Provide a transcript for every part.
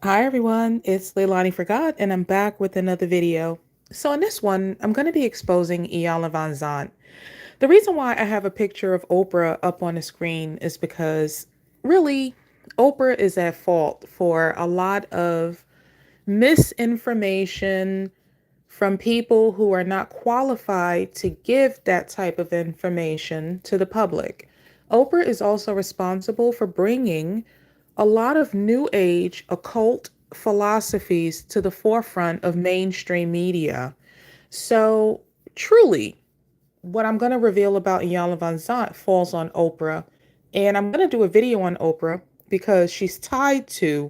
Hi everyone, it's Leilani Forgot, and I'm back with another video. So in this one, I'm going to be exposing Iyanla Vanzant. The reason why I have a picture of Oprah up on the screen is because really, Oprah is at fault for a lot of misinformation from people who are not qualified to give that type of information to the public. Oprah is also responsible for bringing a lot of new age occult philosophies to the forefront of mainstream media. So, truly, what I'm going to reveal about Iyanla Vanzant falls on Oprah. And I'm going to do a video on Oprah because she's tied to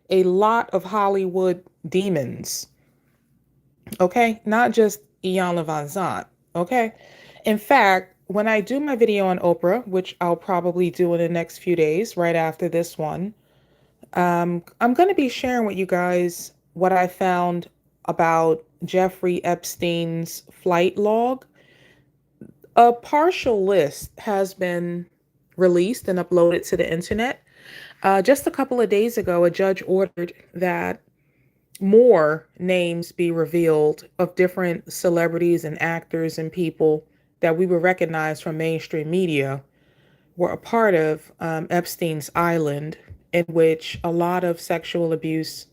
a lot of Hollywood demons. Okay, not just Iyanla Vanzant. Okay, in fact, when I do my video on Oprah, which I'll probably do in the next few days, right after this one, I'm going to be sharing with you guys what I found about Jeffrey Epstein's flight log. A partial list has been released and uploaded to the internet. Just a couple of days ago, a judge ordered that more names be revealed of different celebrities and actors and people that we would recognize from mainstream media were a part of Epstein's island, in which a lot of sexual abuse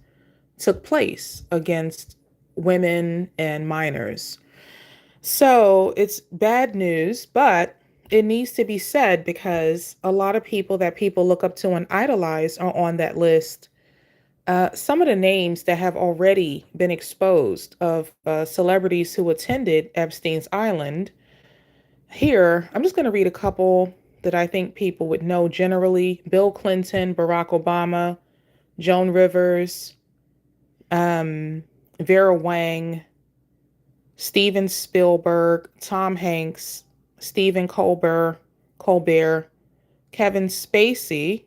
took place against women and minors. So it's bad news, but it needs to be said because a lot of people that people look up to and idolize are on that list. Some of the names that have already been exposed of celebrities who attended Epstein's Island. Here, I'm just going to read a couple that I think people would know generally: Bill Clinton, Barack Obama, Joan Rivers, Vera Wang, Steven Spielberg, Tom Hanks, Stephen Colbert, Kevin Spacey,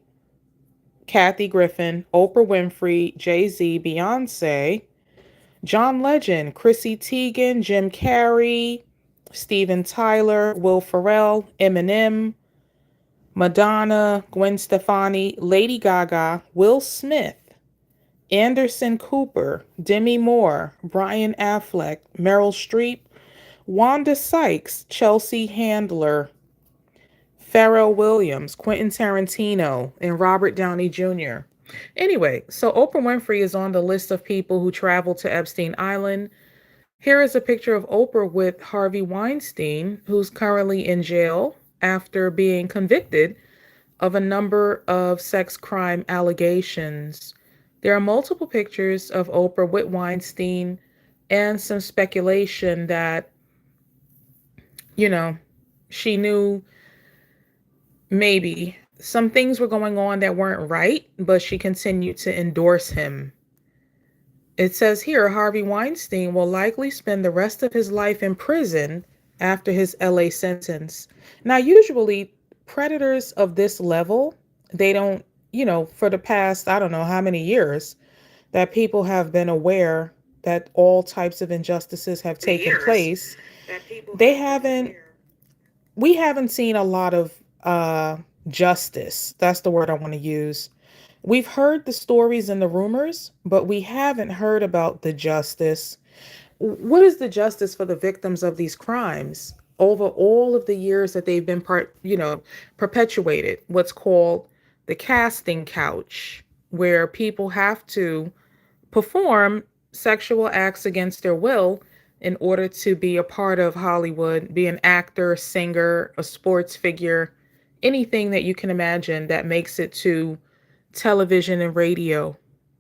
Kathy Griffin, Oprah Winfrey, Jay-Z, Beyonce, John Legend, Chrissy Teigen, Jim Carrey, Steven Tyler, Will Ferrell, Eminem, Madonna, Gwen Stefani, Lady Gaga, Will Smith, Anderson Cooper, Demi Moore, Brian Affleck, Meryl Streep, Wanda Sykes, Chelsea Handler, Pharrell Williams, Quentin Tarantino, and Robert Downey Jr. Anyway, so Oprah Winfrey is on the list of people who traveled to Epstein Island. Here is a picture of Oprah with Harvey Weinstein, who's currently in jail after being convicted of a number of sex crime allegations. There are multiple pictures of Oprah with Weinstein and some speculation that, you know, she knew maybe some things were going on that weren't right, but she continued to endorse him. It says here Harvey Weinstein will likely spend the rest of his life in prison after his LA sentence. Now, usually predators of this level, they don't, for the past, I don't know how many years, that people have been aware that all types of injustices have taken place. They haven't, we haven't seen a lot of justice. That's the word I want to use. We've heard the stories and the rumors, but we haven't heard about the justice. What is the justice for the victims of these crimes over all of the years that they've been perpetuated? What's called the casting couch, where people have to perform sexual acts against their will in order to be a part of Hollywood, be an actor, singer, a sports figure, anything that you can imagine that makes it to television and radio,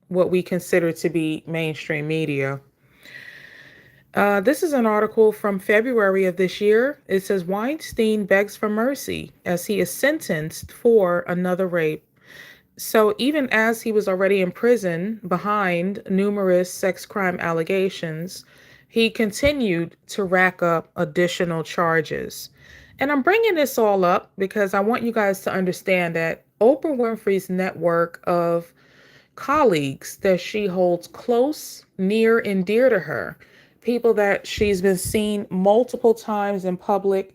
what we consider to be mainstream media. This is an article from February of this year. It says Weinstein begs for mercy as he is sentenced for another rape. So even as he was already in prison behind numerous sex crime allegations, he continued to rack up additional charges. And I'm bringing this all up because I want you guys to understand that Oprah Winfrey's network of colleagues that she holds close, near, and dear to her, people that she's been seen multiple times in public,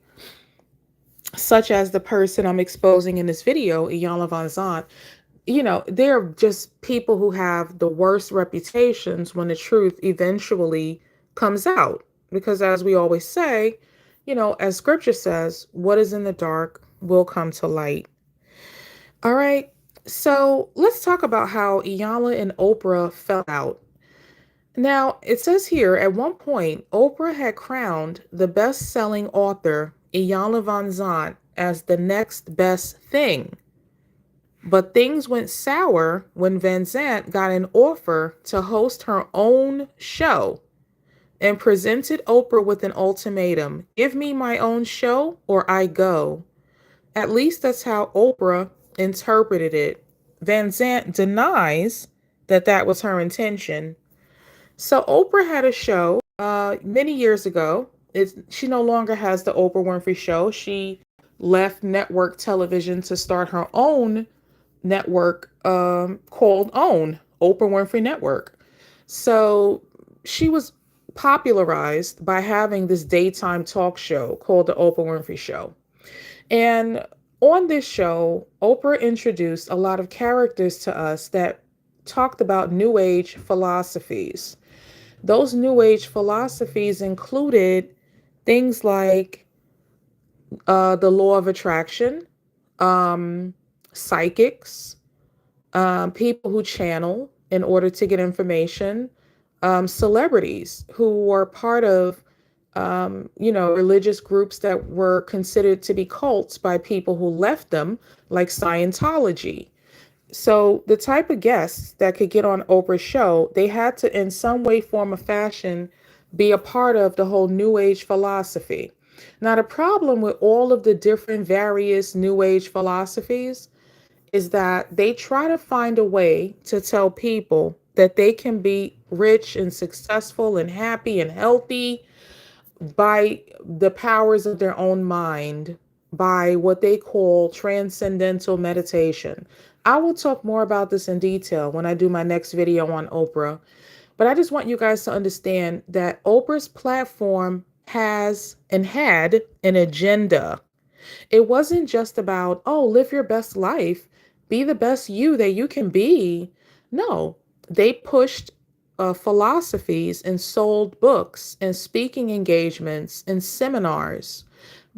such as the person I'm exposing in this video, Iyanla Vanzant. they're just people who have the worst reputations when the truth eventually comes out. Because as we always say, as scripture says, what is in the dark will come to light. All right. So let's talk about how Iyanla and Oprah fell out. Now, it says here at one point, Oprah had crowned the best selling author, Iyanla Vanzant, as the next best thing. But things went sour when Vanzant got an offer to host her own show and presented Oprah with an ultimatum: give me my own show or I go. At least that's how Oprah interpreted it. Vanzant denies that that was her intention. So Oprah had a show many years ago. She no longer has the Oprah Winfrey Show. She left network television to start her own network called Oprah Winfrey Network. So she was popularized by having this daytime talk show called the Oprah Winfrey Show. And on this show, Oprah introduced a lot of characters to us that talked about New Age philosophies. Those New Age philosophies included things like the law of attraction, psychics, people who channel in order to get information, celebrities who were part of, religious groups that were considered to be cults by people who left them, like Scientology. So the type of guests that could get on Oprah's show, they had to, in some way, form, or fashion, be a part of the whole New Age philosophy. Now, the problem with all of the different various New Age philosophies is that they try to find a way to tell people that they can be rich and successful and happy and healthy by the powers of their own mind, by what they call transcendental meditation. I will talk more about this in detail when I do my next video on Oprah. But I just want you guys to understand that Oprah's platform has and had an agenda. It wasn't just about, oh, live your best life, be the best you that you can be. No, they pushed philosophies and sold books and speaking engagements and seminars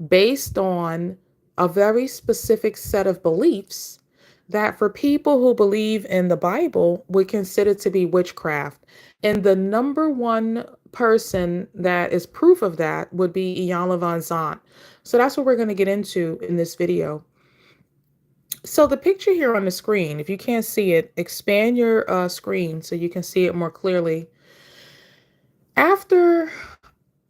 based on a very specific set of beliefs that for people who believe in the Bible would consider to be witchcraft. And the number one person that is proof of that would be Iyanla Vanzant. So that's what we're going to get into in this video. So the picture here on the screen, if you can't see it, expand your screen so you can see it more clearly. After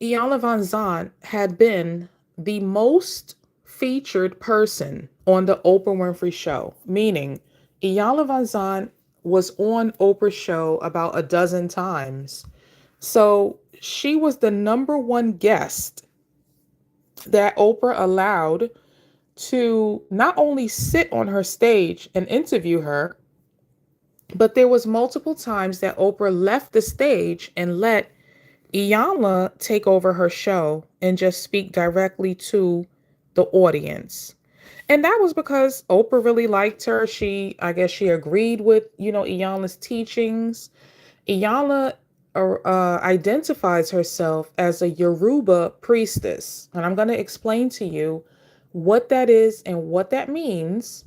Iyanla Vanzant had been the most featured person on the Oprah Winfrey Show, meaning Iyanla Vanzant was on Oprah's show about a dozen times. So she was the number one guest that Oprah allowed to not only sit on her stage and interview her, but there was multiple times that Oprah left the stage and let Iyanla take over her show and just speak directly to the audience. And that was because Oprah really liked her. I guess she agreed with, Iyanla's teachings. Iyanla identifies herself as a Yoruba priestess. And I'm going to explain to you what that is and what that means,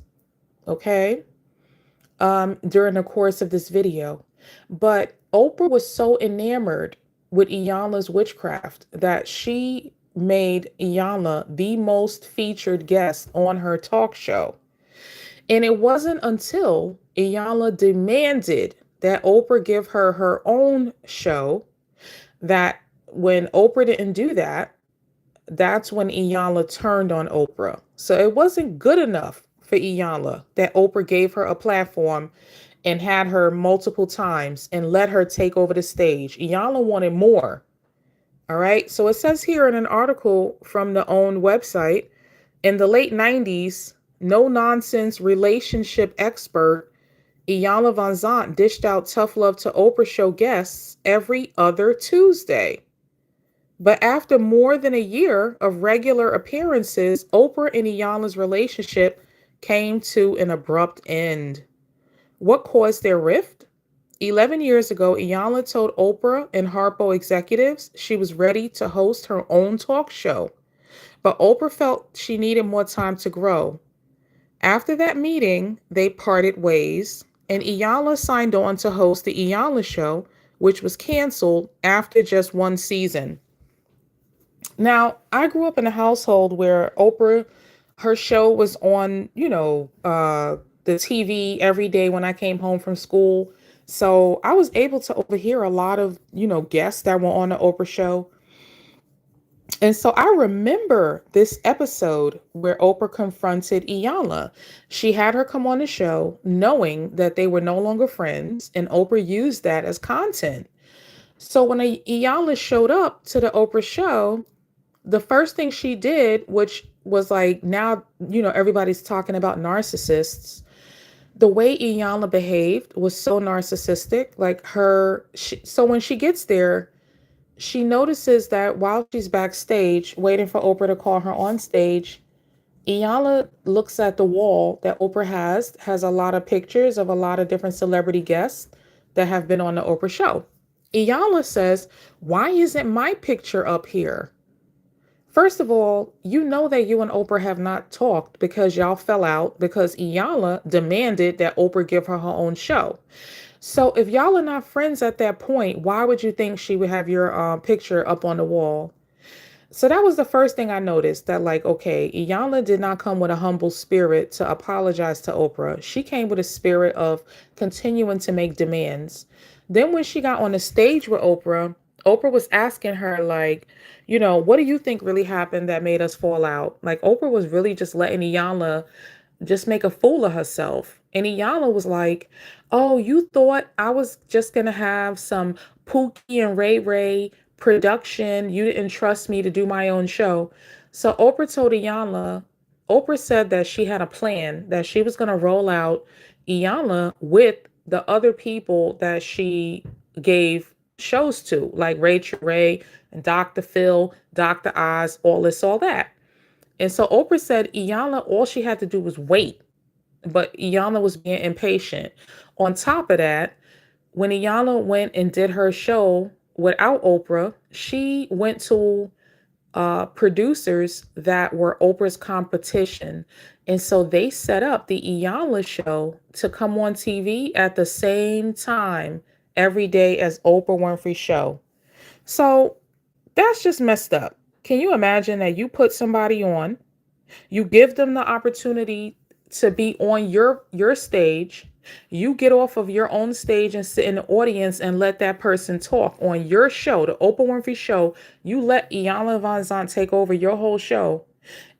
okay, during the course of this video. But Oprah was so enamored with Iyanla's witchcraft that she made Iyanla the most featured guest on her talk show. And it wasn't until Iyanla demanded that Oprah give her her own show that when Oprah didn't do that, that's when Iyanla turned on Oprah. So it wasn't good enough for Iyanla that Oprah gave her a platform and had her multiple times and let her take over the stage. Iyanla wanted more. All right. So it says here in an article from the OWN website, in the late 90s, no nonsense relationship expert Iyanla Vanzant dished out tough love to Oprah show guests every other Tuesday. But after more than a year of regular appearances, Oprah and Iyanla's relationship came to an abrupt end. What caused their rift? 11 years ago, Iyanla told Oprah and Harpo executives she was ready to host her own talk show, but Oprah felt she needed more time to grow. After that meeting, they parted ways, and Iyanla signed on to host the Iyanla Show, which was canceled after just one season. Now, I grew up in a household where Oprah, her show was on, the TV every day when I came home from school. So I was able to overhear a lot of, guests that were on the Oprah show. And so I remember this episode where Oprah confronted Iyanla. She had her come on the show knowing that they were no longer friends, and Oprah used that as content. So when Iyanla showed up to the Oprah show, the first thing she did, which was like, now, everybody's talking about narcissists. The way Iyanla behaved was so narcissistic. Like so when she gets there, she notices that while she's backstage waiting for Oprah to call her on stage, Iyanla looks at the wall that Oprah has a lot of pictures of a lot of different celebrity guests that have been on the Oprah show. Iyanla says, "Why isn't my picture up here?" First of all, you know that you and Oprah have not talked because y'all fell out because Iyanla demanded that Oprah give her her own show. So if y'all are not friends at that point, why would you think she would have your picture up on the wall? So that was the first thing I noticed, that like, okay, Iyanla did not come with a humble spirit to apologize to Oprah. She came with a spirit of continuing to make demands. Then when she got on the stage with Oprah, Oprah was asking her like, what do you think really happened that made us fall out? Like Oprah was really just letting Iyanla just make a fool of herself. And Iyanla was like, "Oh, you thought I was just going to have some Pookie and Ray Ray production. You didn't trust me to do my own show." So Oprah told Iyanla, Oprah said that she had a plan, that she was going to roll out Iyanla with the other people that she gave shows to, like Rachel Ray and Dr. Phil, Dr. Oz, all this, all that. And so Oprah said Iyanla, all she had to do was wait, but Iyanla was being impatient. On top of that, when Iyanla went and did her show without Oprah, she went to producers that were Oprah's competition. And so they set up the Iyanla show to come on TV at the same time every day as Oprah Winfrey's show. So that's just messed up. Can you imagine that you put somebody on, you give them the opportunity to be on your stage. You get off of your own stage and sit in the audience and let that person talk on your show, the Oprah Winfrey Show. You let Iyanla Vanzant take over your whole show,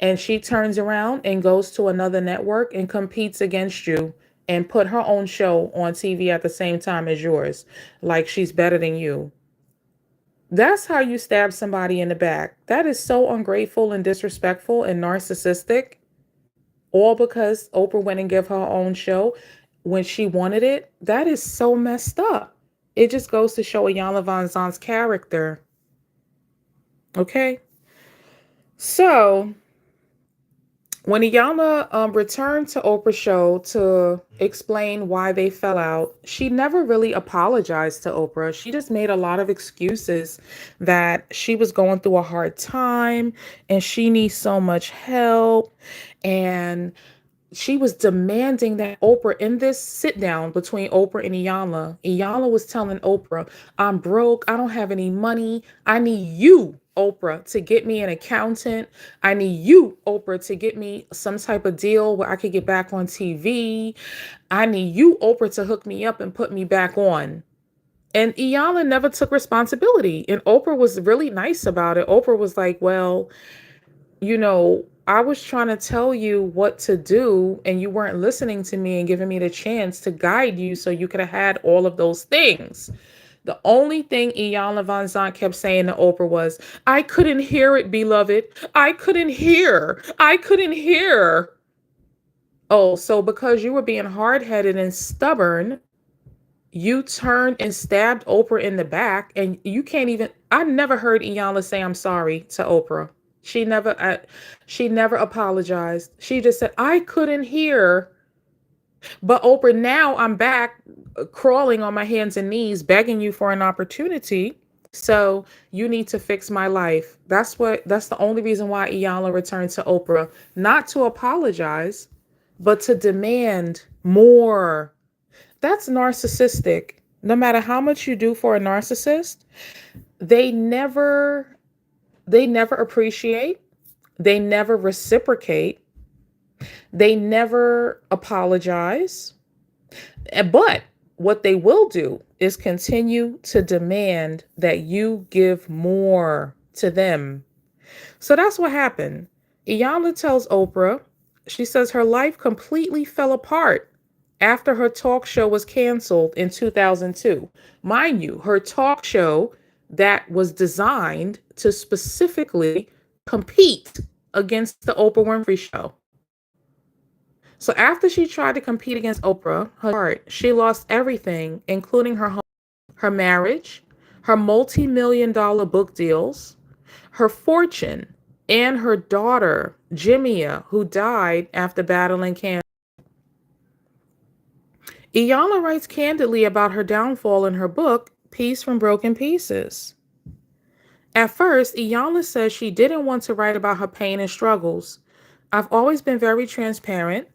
and she turns around and goes to another network and competes against you and put her own show on TV at the same time as yours, like she's better than you. That's how you stab somebody in the back. That is so ungrateful and disrespectful and narcissistic. All because Oprah went and gave her own show when she wanted it. That is so messed up. It just goes to show Iyanla Vanzant's character. Okay? So when Iyanla returned to Oprah's show to explain why they fell out, she never really apologized to Oprah. She just made a lot of excuses that she was going through a hard time and she needs so much help. And she was demanding that Oprah, in this sit down between Oprah and Iyanla was telling Oprah, "I'm broke. I don't have any money. I need you, Oprah, to get me an accountant. I need you, Oprah, to get me some type of deal where I could get back on TV. I need you, Oprah, to hook me up and put me back on." And Iyanla never took responsibility. And Oprah was really nice about it. Oprah was like, "Well, I was trying to tell you what to do and you weren't listening to me and giving me the chance to guide you so you could have had all of those things." The only thing Iyanla Vanzant kept saying to Oprah was, "I couldn't hear it, beloved. I couldn't hear. I couldn't hear." Oh, so because you were being hard-headed and stubborn, you turned and stabbed Oprah in the back, and you can't even. I never heard Iyanla say "I'm sorry" to Oprah. She never apologized. She just said, "I couldn't hear." But Oprah, now I'm back crawling on my hands and knees, begging you for an opportunity. So you need to fix my life. That's the only reason why Iyanla returned to Oprah, not to apologize, but to demand more. That's narcissistic. No matter how much you do for a narcissist, they never they never appreciate, they never reciprocate, they never apologize. But what they will do is continue to demand that you give more to them. So that's what happened. Iyanla tells Oprah, she says her life completely fell apart after her talk show was canceled in 2002. Mind you, her talk show that was designed to specifically compete against the Oprah Winfrey show. So after she tried to compete against Oprah, she lost everything, including her home, her marriage, her multi-million dollar book deals, her fortune, and her daughter, Jimia, who died after battling cancer. Iyanla writes candidly about her downfall in her book, Peace from Broken Pieces. At first, Iyanla says she didn't want to write about her pain and struggles. I've always been very transparent,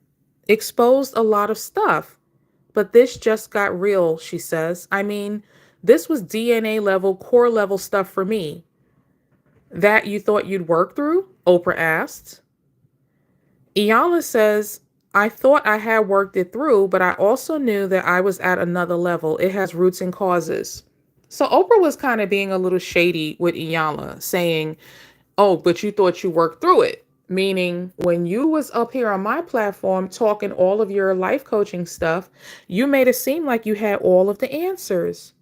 exposed a lot of stuff, but this just got real, she says. I mean, this was DNA level, core level stuff for me. That you thought you'd work through? Oprah asked. Iyanla says, I thought I had worked it through, but I also knew that I was at another level. It has roots and causes. So Oprah was kind of being a little shady with Iyanla, saying, oh, but you thought you worked through it. Meaning when you was up here on my platform talking all of your life coaching stuff, you made it seem like you had all of the answers.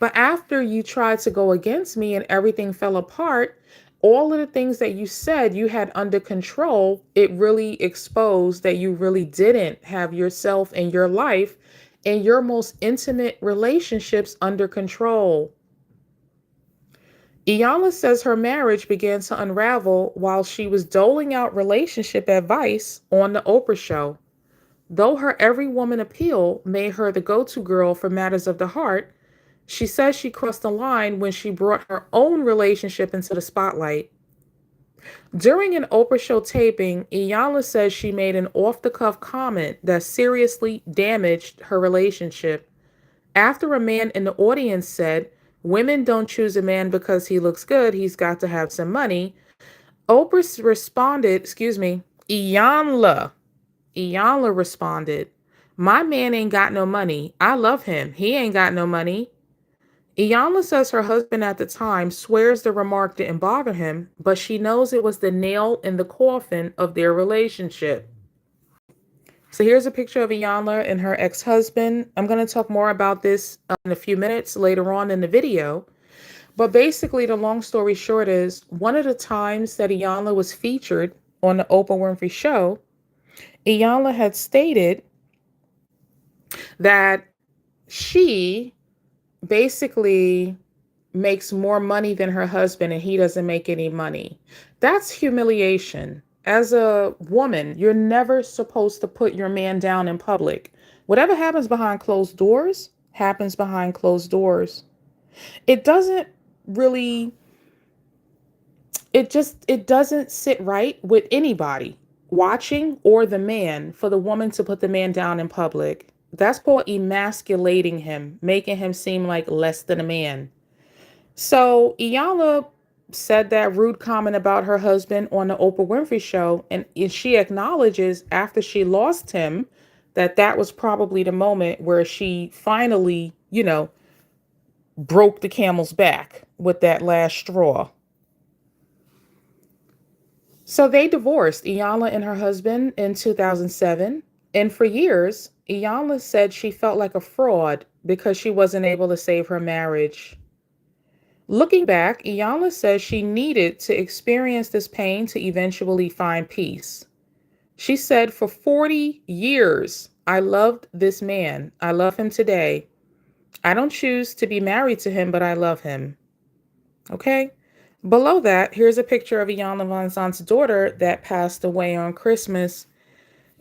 But after you tried to go against me and everything fell apart, all of the things that you said you had under control, it really exposed that you really didn't have yourself and your life and your most intimate relationships under control. Iyanla says her marriage began to unravel while she was doling out relationship advice on the Oprah show. Though her every woman appeal made her the go-to girl for matters of the heart, she says she crossed the line when she brought her own relationship into the spotlight. During an Oprah show taping, Iyanla says she made an off-the-cuff comment that seriously damaged her relationship. After a man in the audience said, women don't choose a man because he looks good, he's got to have some money, Oprah responded, Iyanla responded, my man ain't got no money. I love him. He ain't got no money. Iyanla says her husband at the time swears the remark didn't bother him, but she knows it was the nail in the coffin of their relationship. So here's a picture of Iyanla and her ex-husband. I'm going to talk more about this in a few minutes later on in the video. But basically, the long story short is one of the times that Iyanla was featured on the Oprah Winfrey show, Iyanla had stated that she basically makes more money than her husband and he doesn't make any money. That's humiliation. As a woman, you're never supposed to put your man down in public. Whatever happens behind closed doors, happens behind closed doors. It doesn't really, it doesn't sit right with anybody watching or the man for the woman to put the man down in public. That's called emasculating him, making him seem like less than a man. So Iyanla said that rude comment about her husband on the Oprah Winfrey show, and she acknowledges after she lost him that that was probably the moment where she finally, broke the camel's back with that last straw. So they divorced, Iyanla and her husband, in 2007. And for years, Iyanla said she felt like a fraud because she wasn't able to save her marriage. Looking back, Iyanla says she needed to experience this pain to eventually find peace. She said, for 40 years, I loved this man. I love him today. I don't choose to be married to him, but I love him. Okay? Below that, here's a picture of Iyanla Vanzant's daughter that passed away on Christmas.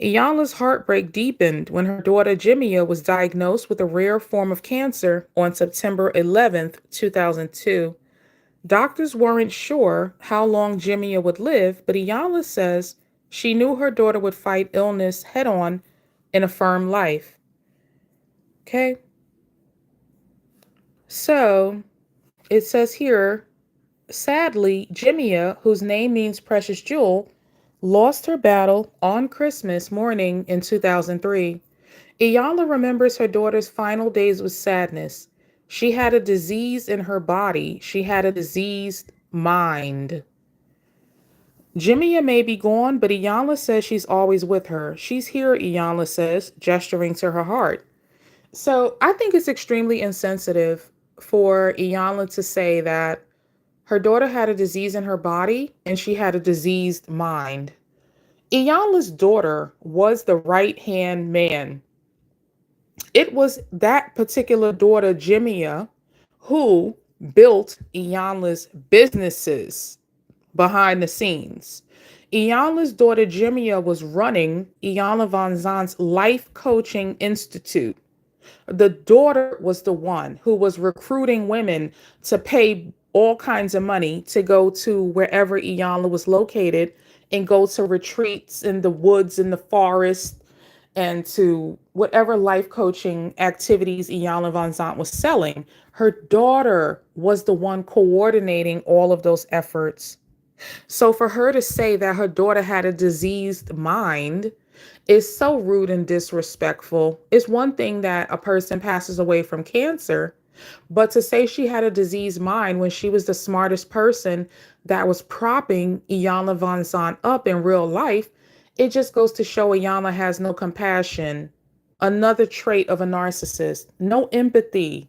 Iyanla's heartbreak deepened when her daughter Jimia was diagnosed with a rare form of cancer on September 11th, 2002. Doctors weren't sure how long Jimia would live, but Iyanla says she knew her daughter would fight illness head on and affirm life. Okay? So it says here, sadly, Jimia, whose name means precious jewel, lost her battle on Christmas morning in 2003. Iyanla remembers her daughter's final days with sadness. She had a disease in her body. She had a diseased mind. Jimia may be gone, but Iyanla says she's always with her. She's here, Iyanla says, gesturing to her heart. So I think it's extremely insensitive for Iyanla to say that her daughter had a disease in her body and she had a diseased mind. Iyanla's daughter was the right-hand man. It was that particular daughter, Jimia, who built Iyanla's businesses behind the scenes. Iyanla's daughter, Jimia, was running Iyanla Vanzant's Life Coaching Institute. The daughter was the one who was recruiting women to pay all kinds of money to go to wherever Iyanla was located and go to retreats in the woods, in the forest, and to whatever life coaching activities Iyanla Vanzant was selling. Her daughter was the one coordinating all of those efforts. So for her to say that her daughter had a diseased mind is so rude and disrespectful. It's one thing that a person passes away from cancer, but to say she had a diseased mind when she was the smartest person that was propping Iyanla Vanzant up in real life, it just goes to show Iyanla has no compassion. Another trait of a narcissist, no empathy.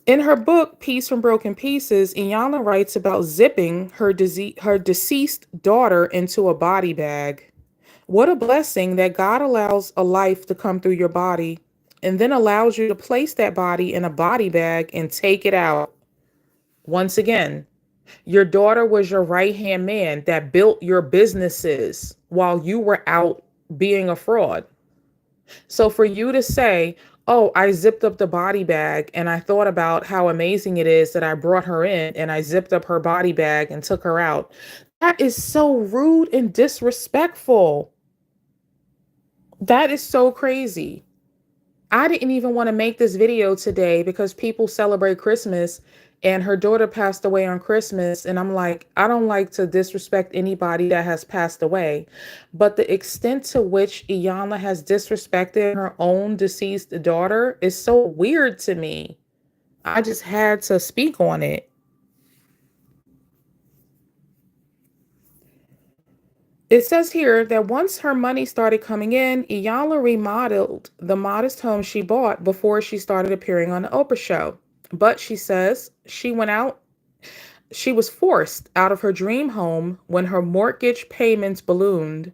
In her book, Peace from Broken Pieces, Iyanla writes about zipping her deceased daughter into a body bag. What a blessing that God allows a life to come through your body and then allows you to place that body in a body bag and take it out. Once again, your daughter was your right-hand man that built your businesses while you were out being a fraud. So for you to say, oh, I zipped up the body bag and I thought about how amazing it is that I brought her in and I zipped up her body bag and took her out, that is so rude and disrespectful. That is so crazy. I didn't even want to make this video today because people celebrate Christmas and her daughter passed away on Christmas. And I'm like, I don't like to disrespect anybody that has passed away. But the extent to which Iyanla has disrespected her own deceased daughter is so weird to me. I just had to speak on it. It says here that once her money started coming in, Iyanla remodeled the modest home she bought before she started appearing on the Oprah show. But she says she was forced out of her dream home when her mortgage payments ballooned.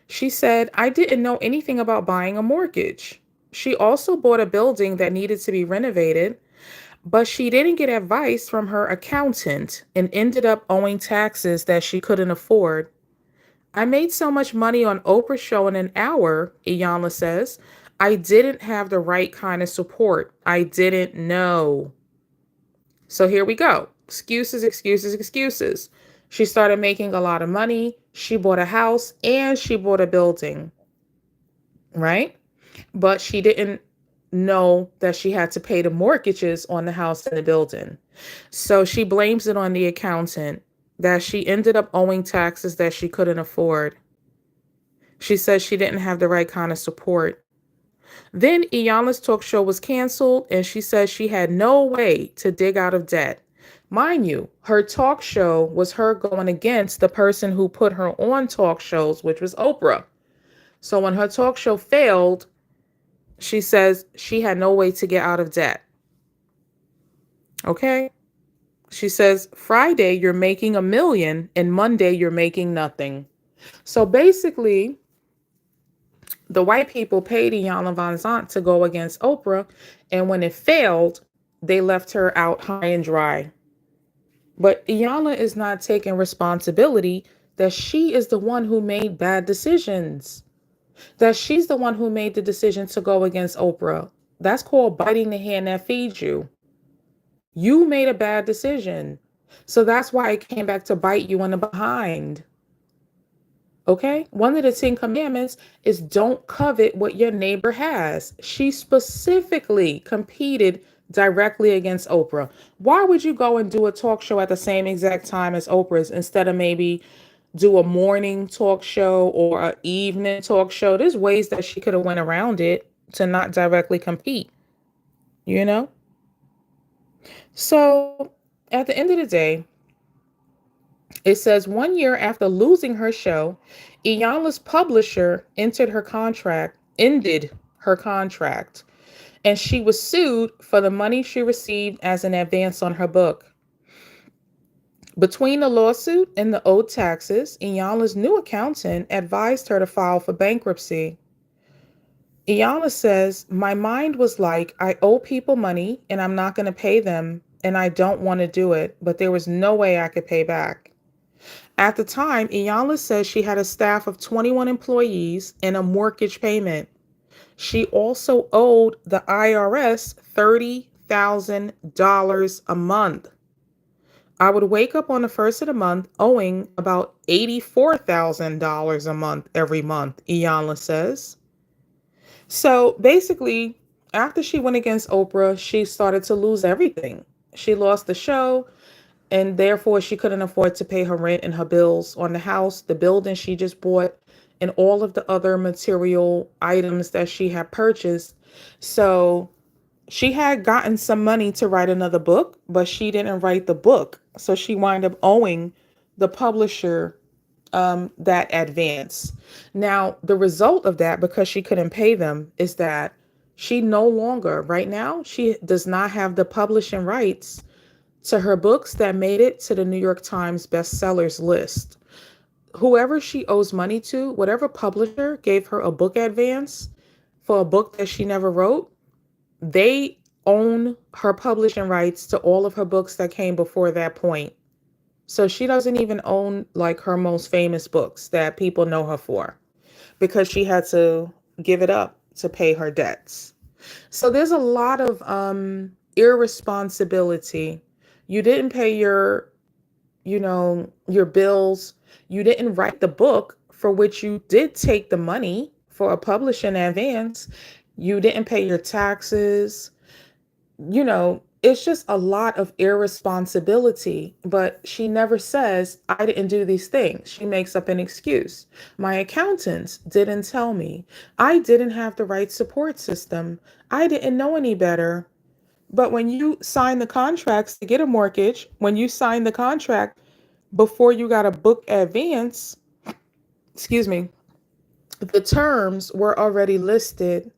She said, I didn't know anything about buying a mortgage. She also bought a building that needed to be renovated, but she didn't get advice from her accountant and ended up owing taxes that she couldn't afford. I made so much money on Oprah show in an hour, Iyanla says. I didn't have the right kind of support. I didn't know. So here we go. Excuses, excuses, excuses. She started making a lot of money. She bought a house and she bought a building, right? But she didn't know that she had to pay the mortgages on the house and the building. So she blames it on the accountant that she ended up owing taxes that she couldn't afford. She says she didn't have the right kind of support. Then Iyanla's talk show was canceled, and she says she had no way to dig out of debt. Mind you, her talk show was her going against the person who put her on talk shows, which was Oprah. So when her talk show failed, she says she had no way to get out of debt. Okay? She says, Friday, you're making $1 million, and Monday, you're making nothing. So basically, the white people paid Iyanla Vanzant to go against Oprah, and when it failed, they left her out high and dry. But Iyanla is not taking responsibility that she is the one who made bad decisions, that she's the one who made the decision to go against Oprah. That's called biting the hand that feeds you. You made a bad decision. So that's why it came back to bite you in the behind. Okay? One of the 10 commandments is don't covet what your neighbor has. She specifically competed directly against Oprah. Why would you go and do a talk show at the same exact time as Oprah's instead of maybe do a morning talk show or an evening talk show? There's ways that she could have went around it to not directly compete, you know? So at the end of the day, it says 1 year after losing her show, Iyanla's publisher ended her contract, and she was sued for the money she received as an advance on her book. Between the lawsuit and the owed taxes, Iyanla's new accountant advised her to file for bankruptcy. Iyanla says, "My mind was like, I owe people money and I'm not going to pay them, and I don't want to do it, but there was no way I could pay back." At the time, Iyanla says she had a staff of 21 employees and a mortgage payment. She also owed the IRS $30,000 a month. "I would wake up on the first of the month owing about $84,000 a month every month," Iyanla says. So basically, after she went against Oprah, she started to lose everything. She lost the show, and therefore she couldn't afford to pay her rent and her bills on the house, the building she just bought, and all of the other material items that she had purchased. So she had gotten some money to write another book, but she didn't write the book. So she wound up owing the publisher that advance. Now, the result of that, because she couldn't pay them, is that she no longer, right now, she does not have the publishing rights to her books that made it to the New York Times bestsellers list. Whoever she owes money to, whatever publisher gave her a book advance for a book that she never wrote, they own her publishing rights to all of her books that came before that point. So she doesn't even own like her most famous books that people know her for, because she had to give it up to pay her debts. So there's a lot of irresponsibility. You didn't pay your bills. You didn't write the book for which you did take the money for a publishing advance. You didn't pay your taxes. It's just a lot of irresponsibility, but she never says, "I didn't do these things." She makes up an excuse. "My accountants didn't tell me. I didn't have the right support system. I didn't know any better." But when you sign the contracts to get a mortgage, when you sign the contract before you got a book advance, excuse me, the terms were already listed.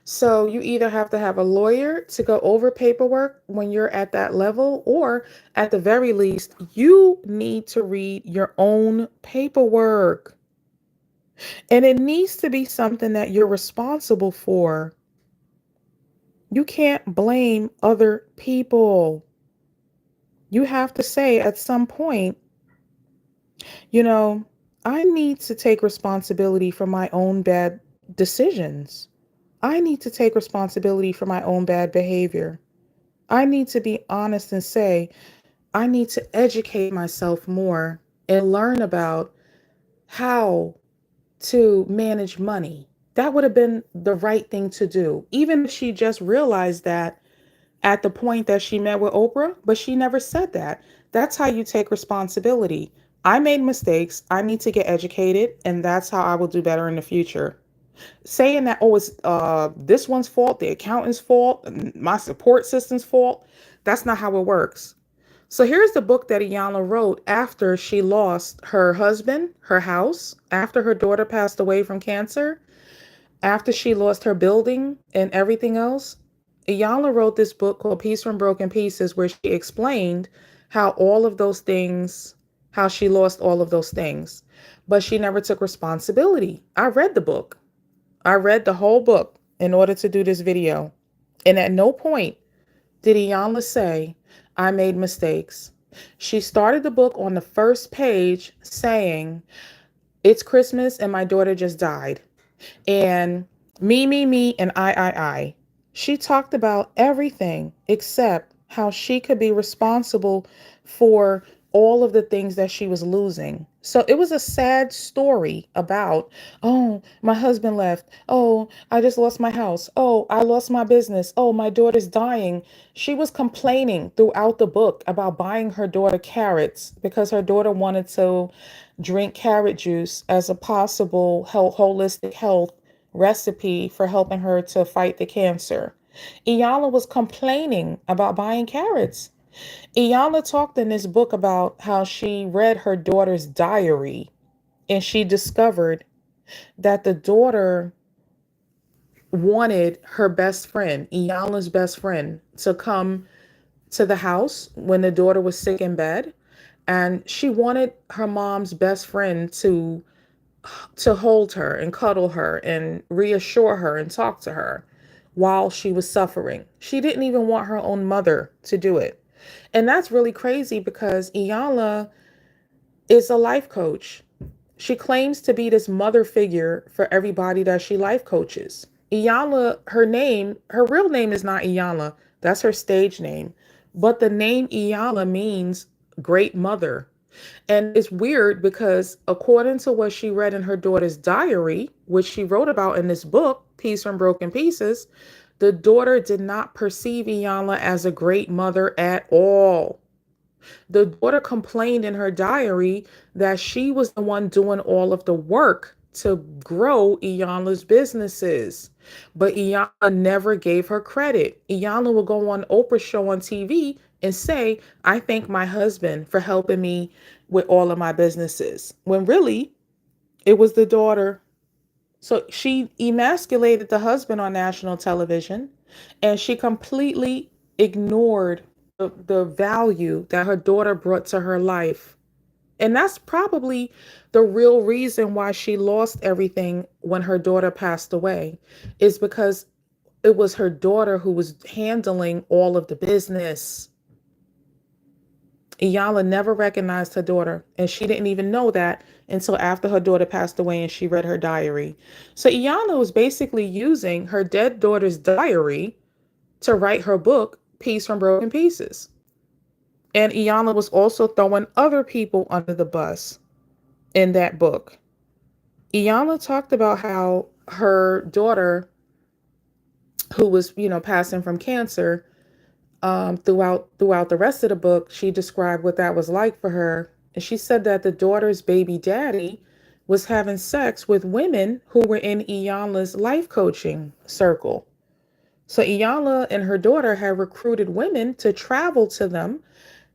So you either have to have a lawyer to go over paperwork when you're at that level, or at the very least, you need to read your own paperwork. And it needs to be something that you're responsible for. You can't blame other people. You have to say at some point, you know, I need to take responsibility for my own bad decisions. I need to take responsibility for my own bad behavior. I need to be honest and say, I need to educate myself more and learn about how to manage money. That would have been the right thing to do. Even if she just realized that at the point that she met with Oprah, but she never said that. That's how you take responsibility. I made mistakes. I need to get educated, and that's how I will do better in the future. Saying that, oh, it's this one's fault, the accountant's fault, my support system's fault, that's not how it works. So here's the book that Iyanla wrote after she lost her husband, her house, after her daughter passed away from cancer, after she lost her building and everything else. Iyanla wrote this book called Peace from Broken Pieces, where she explained how all of those things, how she lost all of those things, but she never took responsibility. I read the book. I read the whole book in order to do this video. And at no point did Iyanla say, I made mistakes. She started the book on the first page saying, "It's Christmas and my daughter just died." And me, and I. She talked about everything except how she could be responsible for all of the things that she was losing. So it was a sad story about, oh, my husband left. Oh, I just lost my house. Oh, I lost my business. Oh, my daughter's dying. She was complaining throughout the book about buying her daughter carrots because her daughter wanted to drink carrot juice as a possible holistic health recipe for helping her to fight the cancer. Iyanla was complaining about buying carrots. Iyanla talked in this book about how she read her daughter's diary and she discovered that the daughter wanted her best friend, Iyanla's best friend, to come to the house when the daughter was sick in bed. And she wanted her mom's best friend to hold her and cuddle her and reassure her and talk to her while she was suffering. She didn't even want her own mother to do it. And that's really crazy because Iyanla is a life coach. She claims to be this mother figure for everybody that she life coaches. Iyanla, her real name is not Iyanla. That's her stage name. But the name Iyanla means great mother. And it's weird because according to what she read in her daughter's diary, which she wrote about in this book, Peace from Broken Pieces, the daughter did not perceive Iyanla as a great mother at all. The daughter complained in her diary that she was the one doing all of the work to grow Iyanla's businesses. But Iyanla never gave her credit. Iyanla will go on Oprah's show on TV and say, "I thank my husband for helping me with all of my businesses." When really, it was the daughter. So she emasculated the husband on national television and she completely ignored the value that her daughter brought to her life. And that's probably the real reason why she lost everything when her daughter passed away, is because it was her daughter who was handling all of the business. Iyanla never recognized her daughter, and she didn't even know that until after her daughter passed away and she read her diary. So Iyanla was basically using her dead daughter's diary to write her book, Peace from Broken Pieces. And Iyanla was also throwing other people under the bus in that book. Iyanla talked about how her daughter, who was, passing from cancer, throughout the rest of the book, she described what that was like for her. And she said that the daughter's baby daddy was having sex with women who were in Iyanla's life coaching circle. So Iyanla and her daughter had recruited women to travel to them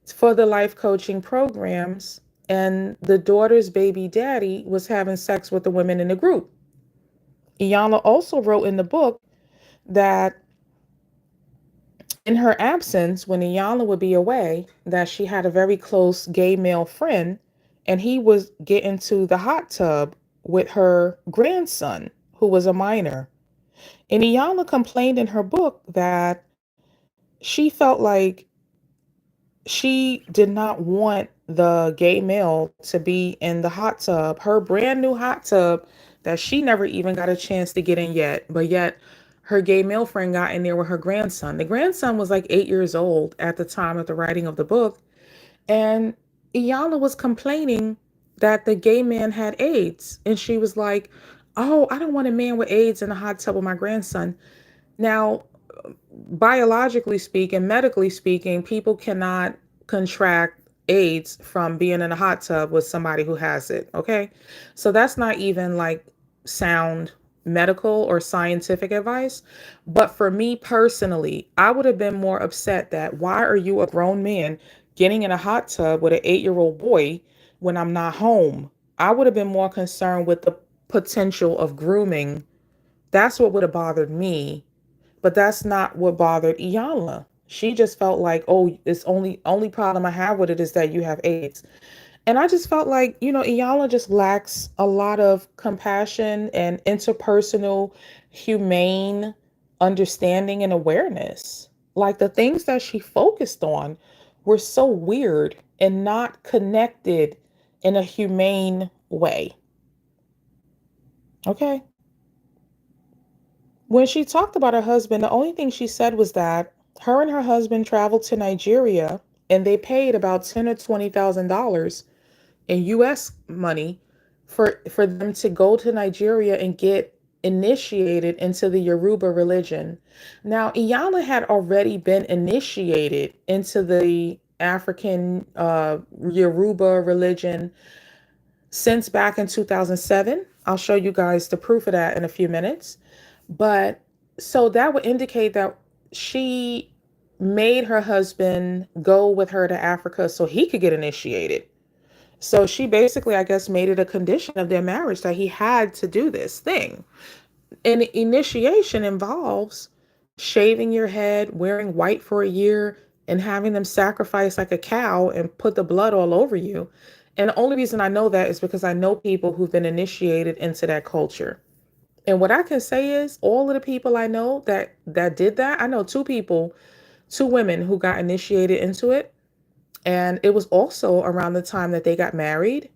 for the life coaching programs. And the daughter's baby daddy was having sex with the women in the group. Iyanla also wrote in the book that in her absence, when Iyanla would be away, that she had a very close gay male friend, and he was getting to the hot tub with her grandson, who was a minor. And Iyanla complained in her book that she felt like she did not want the gay male to be in the hot tub, her brand new hot tub that she never even got a chance to get in yet. But yet her gay male friend got in there with her grandson. The grandson was like 8 years old at the time of the writing of the book. And Iyanla was complaining that the gay man had AIDS. And she was like, "Oh, I don't want a man with AIDS in the hot tub with my grandson." Now, biologically speaking, medically speaking, people cannot contract AIDS from being in a hot tub with somebody who has it. Okay. So that's not even like sound medical or scientific advice. But for me personally, I would have been more upset that why are you, a grown man, getting in a hot tub with an 8-year-old boy when I'm not home? I would have been more concerned with the potential of grooming. That's what would have bothered me, but that's not what bothered Iyanla. She just felt like, "Oh, it's only problem I have with it is that you have AIDS." And I just felt like, Iyanla just lacks a lot of compassion and interpersonal, humane understanding and awareness. Like the things that she focused on we're so weird and not connected in a humane way. Okay. When she talked about her husband, the only thing she said was that her and her husband traveled to Nigeria and they paid about $10 or $20,000 in US money for them to go to Nigeria and get initiated into the Yoruba religion. Now, Iyanla had already been initiated into the African Yoruba religion since back in 2007. I'll show you guys the proof of that in a few minutes. But so that would indicate that she made her husband go with her to Africa so he could get initiated. So she basically, I guess, made it a condition of their marriage that he had to do this thing. And initiation involves shaving your head, wearing white for a year, and having them sacrifice like a cow and put the blood all over you. And the only reason I know that is because I know people who've been initiated into that culture. And what I can say is all of the people I know that did that, I know two people, two women who got initiated into it. And it was also around the time that they got married.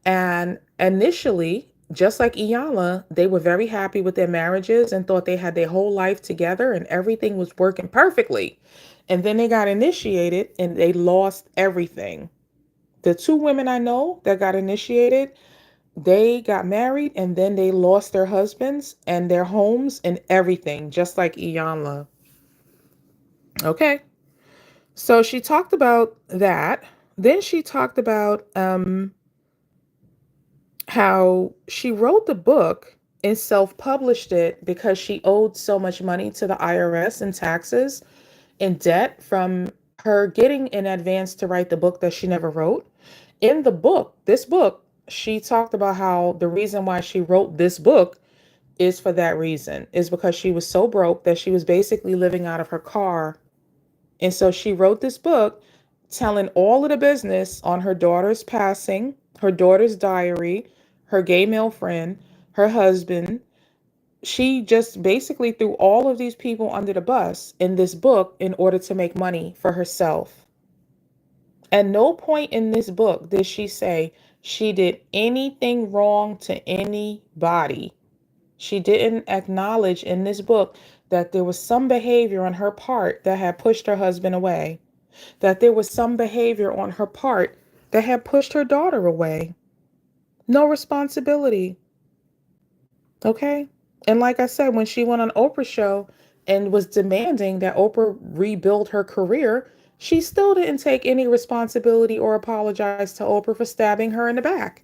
And initially, just like Iyanla, they were very happy with their marriages and thought they had their whole life together and everything was working perfectly. And then they got initiated and they lost everything. The two women I know that got initiated, they got married and then they lost their husbands and their homes and everything, just like Iyanla. Okay. So she talked about that. Then she talked about how she wrote the book and self-published it because she owed so much money to the IRS and taxes and debt from her getting in advance to write the book that she never wrote. In the book, this book, she talked about how the reason why she wrote this book is for that reason, is because she was so broke that she was basically living out of her car. And so she wrote this book telling all of the business on her daughter's passing, her daughter's diary, her gay male friend, her husband. She just basically threw all of these people under the bus in this book in order to make money for herself. At no point in this book did she say she did anything wrong to anybody. She didn't acknowledge in this book that there was some behavior on her part that had pushed her husband away, that there was some behavior on her part that had pushed her daughter away. No responsibility. Okay? And like I said, when she went on Oprah's show and was demanding that Oprah rebuild her career, she still didn't take any responsibility or apologize to Oprah for stabbing her in the back.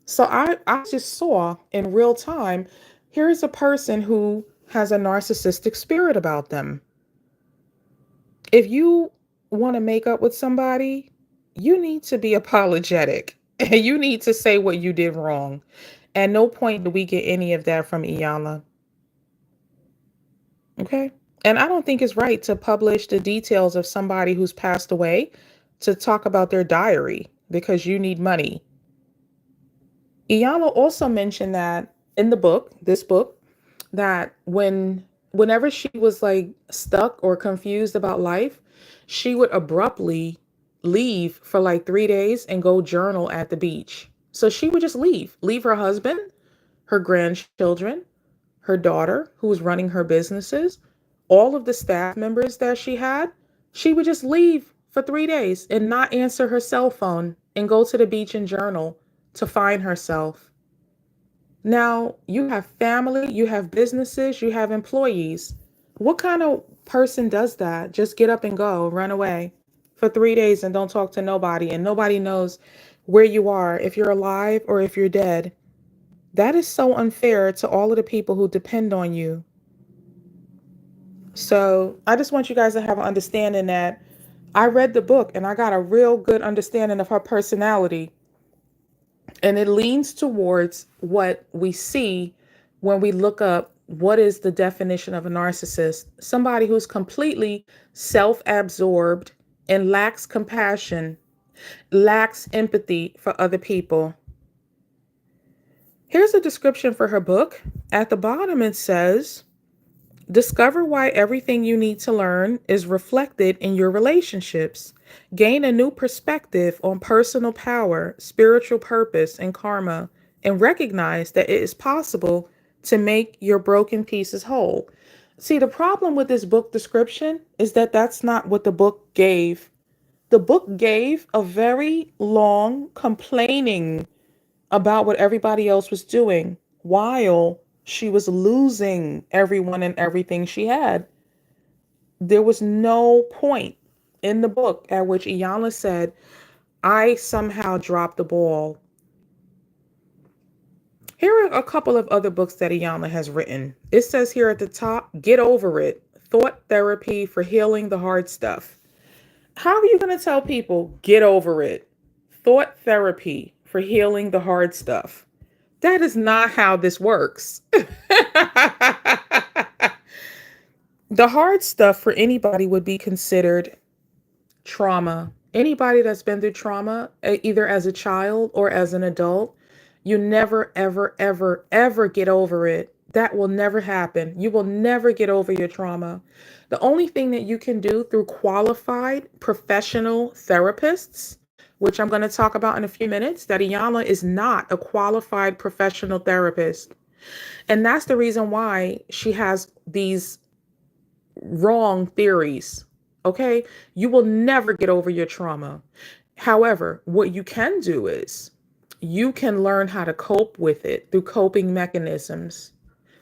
So I just saw in real time, here's a person who has a narcissistic spirit about them. If you want to make up with somebody, you need to be apologetic. You need to say what you did wrong. At no point do we get any of that from Iyanla. Okay? And I don't think it's right to publish the details of somebody who's passed away to talk about their diary because you need money. Iyanla also mentioned that in the book, this book, that whenever she was like stuck or confused about life, she would abruptly leave for like 3 days and go journal at the beach. So she would just leave her husband, her grandchildren, her daughter, who was running her businesses, all of the staff members that she had. She would just leave for 3 days and not answer her cell phone and go to the beach and journal to find herself. Now, you have family, you have businesses, you have employees. What kind of person does that? Just get up and go, run away for 3 days and don't talk to nobody, and nobody knows where you are, if you're alive or if you're dead. That is so unfair to all of the people who depend on you. So I just want you guys to have an understanding that I read the book and I got a real good understanding of her personality. And it leans towards what we see when we look up what is the definition of a narcissist. Somebody who's completely self-absorbed and lacks compassion, lacks empathy for other people. Here's a description for her book. At the bottom, it says, Discover why everything you need to learn is reflected in your relationships. Gain a new perspective on personal power, spiritual purpose, and karma, and recognize that it is possible to make your broken pieces whole. See, the problem with this book description is that that's not what the book gave. The book gave a very long complaining about what everybody else was doing while she was losing everyone and everything she had. There was no point in the book at which Iyanla said, I somehow dropped the ball. Here are a couple of other books that Iyanla has written. It says here at the top, Get Over It, Thought Therapy for Healing the Hard Stuff. How are you going to tell people, get over it? Thought therapy for healing the hard stuff. That is not how this works. The hard stuff for anybody would be considered trauma. Anybody that's been through trauma, either as a child or as an adult, you never, ever, ever, ever get over it. That will never happen. You will never get over your trauma. The only thing that you can do through qualified professional therapists, which I'm going to talk about in a few minutes, that Iyanla is not a qualified professional therapist. And that's the reason why she has these wrong theories. Okay? You will never get over your trauma. However, what you can do is you can learn how to cope with it through coping mechanisms.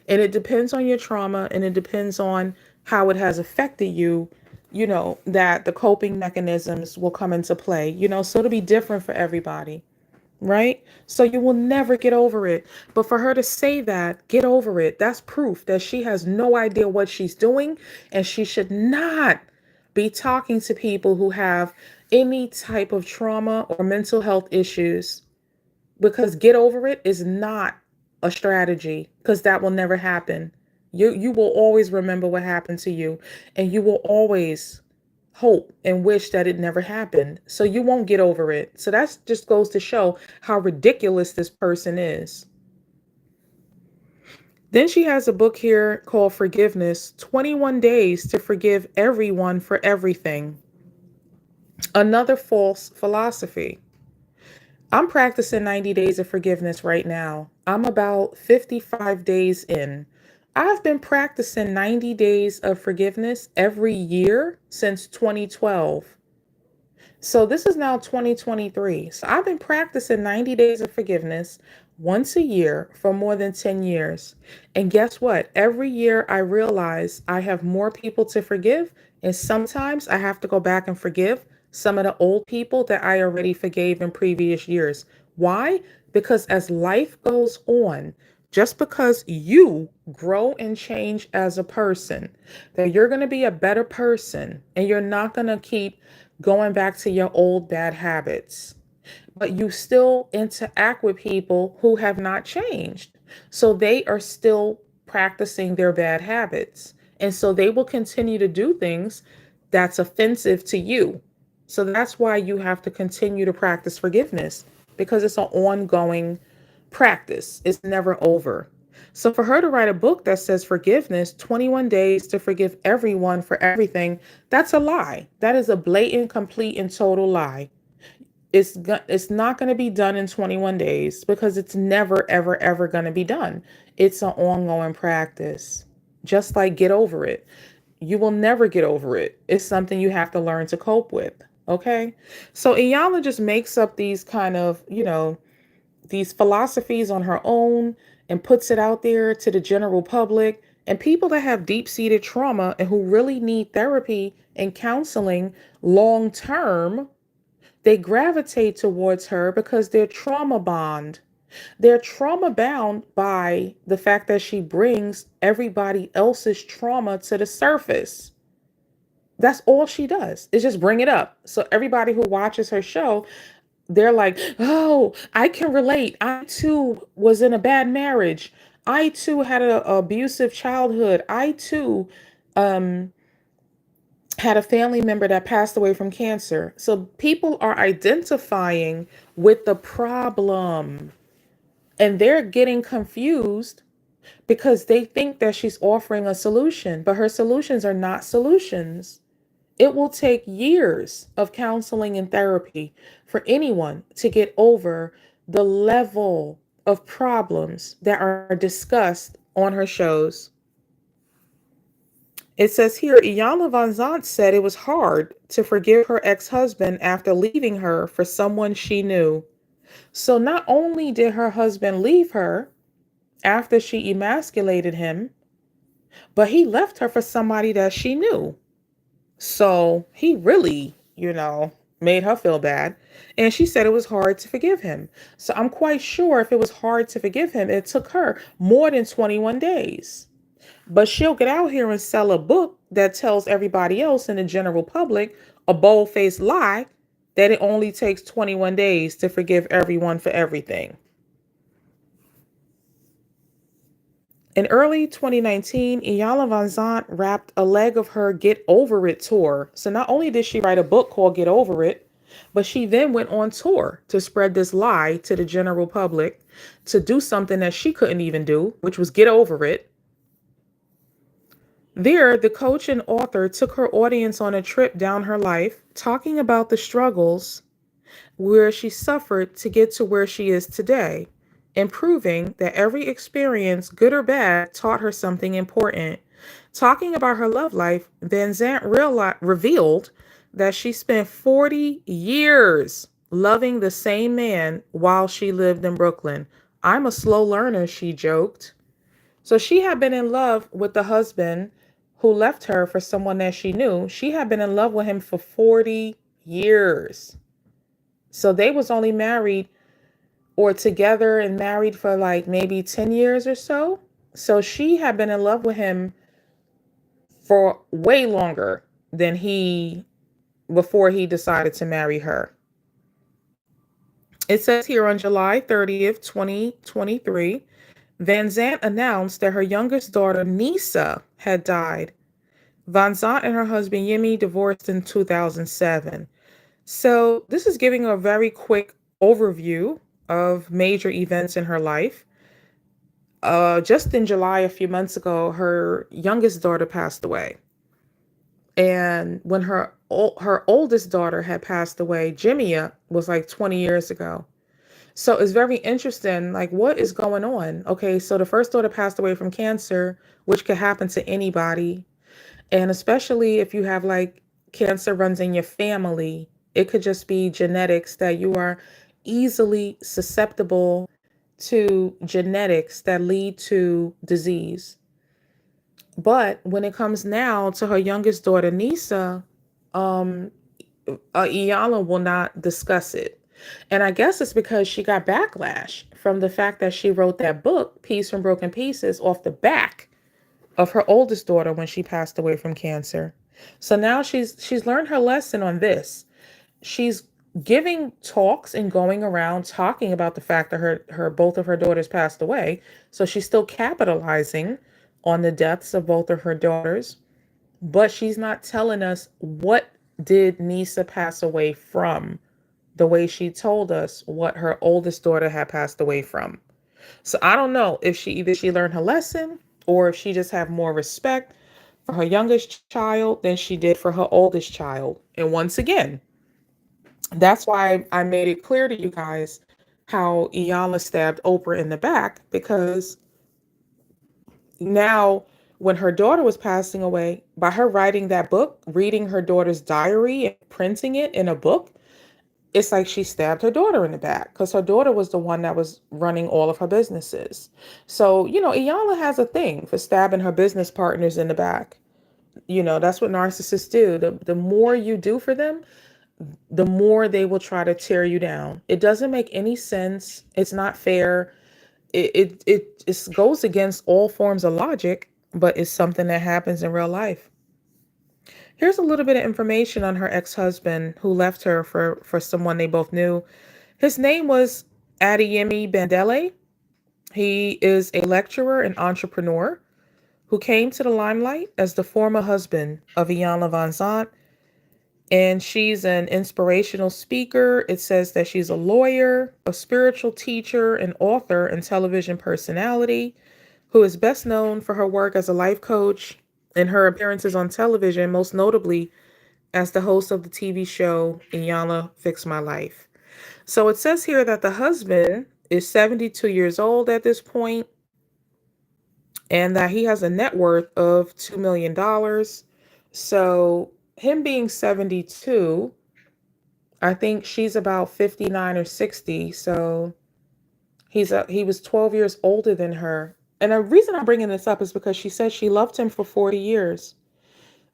And it depends on your trauma and it depends on how it has affected you, that the coping mechanisms will come into play, so it'll be different for everybody. Right? So you will never get over it. But for her to say that, get over it, that's proof that she has no idea what she's doing. And she should not be talking to people who have any type of trauma or mental health issues, because get over it is not a strategy, because that will never happen. You will always remember what happened to you, and you will always hope and wish that it never happened. So you won't get over it. So that just goes to show how ridiculous this person is. Then she has a book here called Forgiveness, 21 Days to Forgive Everyone for Everything. Another false philosophy. I'm practicing 90 days of forgiveness right now. I'm about 55 days in. I've been practicing 90 days of forgiveness every year since 2012. So this is now 2023. So I've been practicing 90 days of forgiveness once a year for more than 10 years. And guess what? Every year I realize I have more people to forgive. And sometimes I have to go back and forgive some of the old people that I already forgave in previous years. Why? Because as life goes on, just because you grow and change as a person, that you're going to be a better person and you're not going to keep going back to your old bad habits. But you still interact with people who have not changed. So they are still practicing their bad habits. And so they will continue to do things that's offensive to you. So that's why you have to continue to practice forgiveness, because it's an ongoing practice. It's never over. So for her to write a book that says forgiveness, 21 days to forgive everyone for everything, that's a lie. That is a blatant, complete, and total lie. It's not going to be done in 21 days because it's never, ever, ever going to be done. It's an ongoing practice. Just like get over it. You will never get over it. It's something you have to learn to cope with. Okay? So Iyanla just makes up these kind of, these philosophies on her own and puts it out there to the general public. And people that have deep-seated trauma and who really need therapy and counseling long term, they gravitate towards her because they're trauma bond. They're trauma bound by the fact that she brings everybody else's trauma to the surface. That's all she does, is just bring it up. So everybody who watches her show, they're like, oh, I can relate. I too was in a bad marriage. I too had an abusive childhood. I too had a family member that passed away from cancer. So people are identifying with the problem and they're getting confused because they think that she's offering a solution, but her solutions are not solutions. It will take years of counseling and therapy for anyone to get over the level of problems that are discussed on her shows. It says here, Iyanla Vanzant said it was hard to forgive her ex-husband after leaving her for someone she knew. So not only did her husband leave her after she emasculated him, but he left her for somebody that she knew. So he really, made her feel bad. And she said it was hard to forgive him. So I'm quite sure if it was hard to forgive him, it took her more than 21 days. But she'll get out here and sell a book that tells everybody else in the general public a bold-faced lie that it only takes 21 days to forgive everyone for everything. In early 2019, Iyanla Vanzant wrapped a leg of her Get Over It tour. So not only did she write a book called Get Over It, but she then went on tour to spread this lie to the general public, to do something that she couldn't even do, which was get over it. There, the coach and author took her audience on a trip down her life, talking about the struggles where she suffered to get to where she is today, and proving that every experience, good or bad, taught her something important. Talking about her love life, Van Zant revealed that she spent 40 years loving the same man while she lived in Brooklyn. I'm a slow learner, she joked. So she had been in love with the husband who left her for someone that she knew. She had been in love with him for 40 years. So they was only married or together and married for like maybe 10 years or so. So she had been in love with him for way longer than he, before he decided to marry her. It says here on July 30th, 2023, Van Zant announced that her youngest daughter, Nisa, had died. Van Zant and her husband, Yemi, divorced in 2007. So this is giving a very quick overview of major events in her life. Just in July, a few months ago, her youngest daughter passed away. And when her oldest daughter had passed away, Jimia, was like 20 years ago. So it's very interesting, like what is going on? Okay, so the first daughter passed away from cancer, which could happen to anybody. And especially if you have like cancer runs in your family, it could just be genetics that you are easily susceptible to genetics that lead to disease. But when it comes now to her youngest daughter, Nisa, Iyanla will not discuss it. And I guess it's because she got backlash from the fact that she wrote that book, Peace from Broken Pieces, off the back of her oldest daughter when she passed away from cancer. So now she's learned her lesson on this. She's giving talks and going around talking about the fact that her both of her daughters passed away. So she's still capitalizing on the deaths of both of her daughters, but she's not telling us what did Nisa pass away from, the way she told us what her oldest daughter had passed away from. So I don't know if she learned her lesson or if she just have more respect for her youngest child than she did for her oldest child. And once again, that's why I made it clear to you guys how Iyanla stabbed Oprah in the back, because now when her daughter was passing away, by her writing that book, reading her daughter's diary and printing it in a book, it's like she stabbed her daughter in the back, because her daughter was the one that was running all of her businesses. So, Iyanla has a thing for stabbing her business partners in the back. That's what narcissists do. The more you do for them, the more they will try to tear you down. It doesn't make any sense. It's not fair. It goes against all forms of logic, but it's something that happens in real life. Here's a little bit of information on her ex-husband who left her for someone they both knew. His name was Adeyemi Bandele. He is a lecturer and entrepreneur who came to the limelight as the former husband of Iyanla Vanzant. And she's an inspirational speaker. It says that she's a lawyer, a spiritual teacher, an author, and television personality. who is best known for her work as a life coach and her appearances on television, most notably as the host of the TV show Iyanla Fix My Life. So it says here that the husband is 72 years old at this point and that he has a net worth of $2 million. So him being 72, I think she's about 59 or 60. So he was 12 years older than her. And the reason I'm bringing this up is because she says she loved him for 40 years.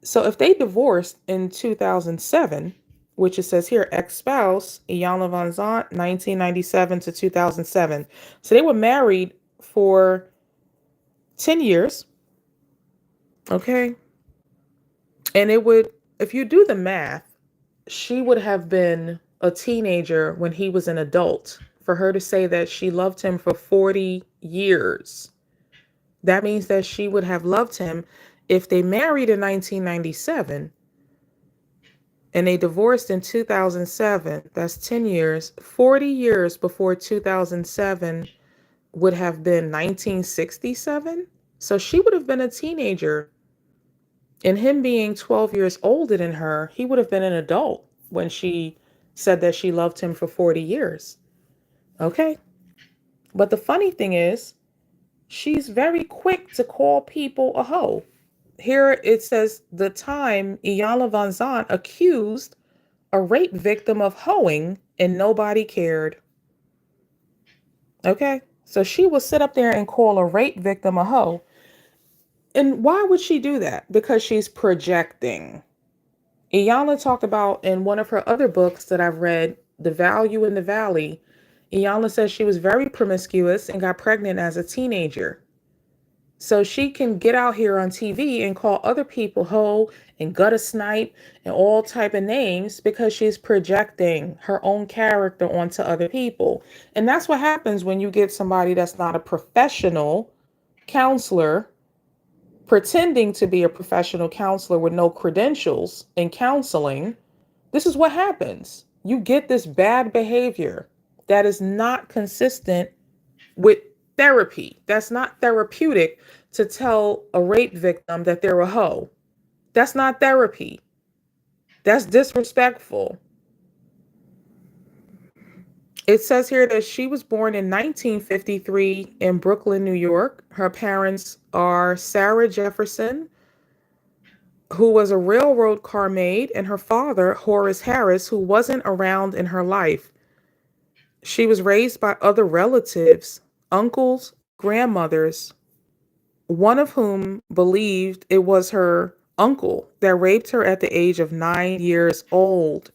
So if they divorced in 2007, which it says here, ex-spouse, Iyanla Vanzant, 1997 to 2007. So they were married for 10 years. Okay. And it would, if you do the math, she would have been a teenager when he was an adult. For her to say that she loved him for 40 years, that means that she would have loved him if they married in 1997 and they divorced in 2007. That's 10 years. 40 years before 2007 would have been 1967. So she would have been a teenager. And him being 12 years older than her, he would have been an adult when she said that she loved him for 40 years. Okay. But the funny thing is, she's very quick to call people a hoe. Here it says the time Iyanla Vanzant accused a rape victim of hoeing and nobody cared. Okay. So she will sit up there and call a rape victim a hoe. And why would she do that? Because she's projecting. Iyanla talked about in one of her other books that I've read, The Value in the Valley. Iyanla says she was very promiscuous and got pregnant as a teenager. So she can get out here on TV and call other people hoe and gutter snipe and all type of names because she's projecting her own character onto other people. And that's what happens when you get somebody that's not a professional counselor pretending to be a professional counselor with no credentials in counseling. This is what happens. You get this bad behavior that is not consistent with therapy. That's not therapeutic to tell a rape victim that they're a hoe. That's not therapy. That's disrespectful. It says here that she was born in 1953 in Brooklyn, New York. Her parents are Sarah Jefferson, who was a railroad car maid, and her father, Horace Harris, who wasn't around in her life. She was raised by other relatives, uncles, grandmothers, one of whom believed it was her uncle that raped her at the age of 9 years old.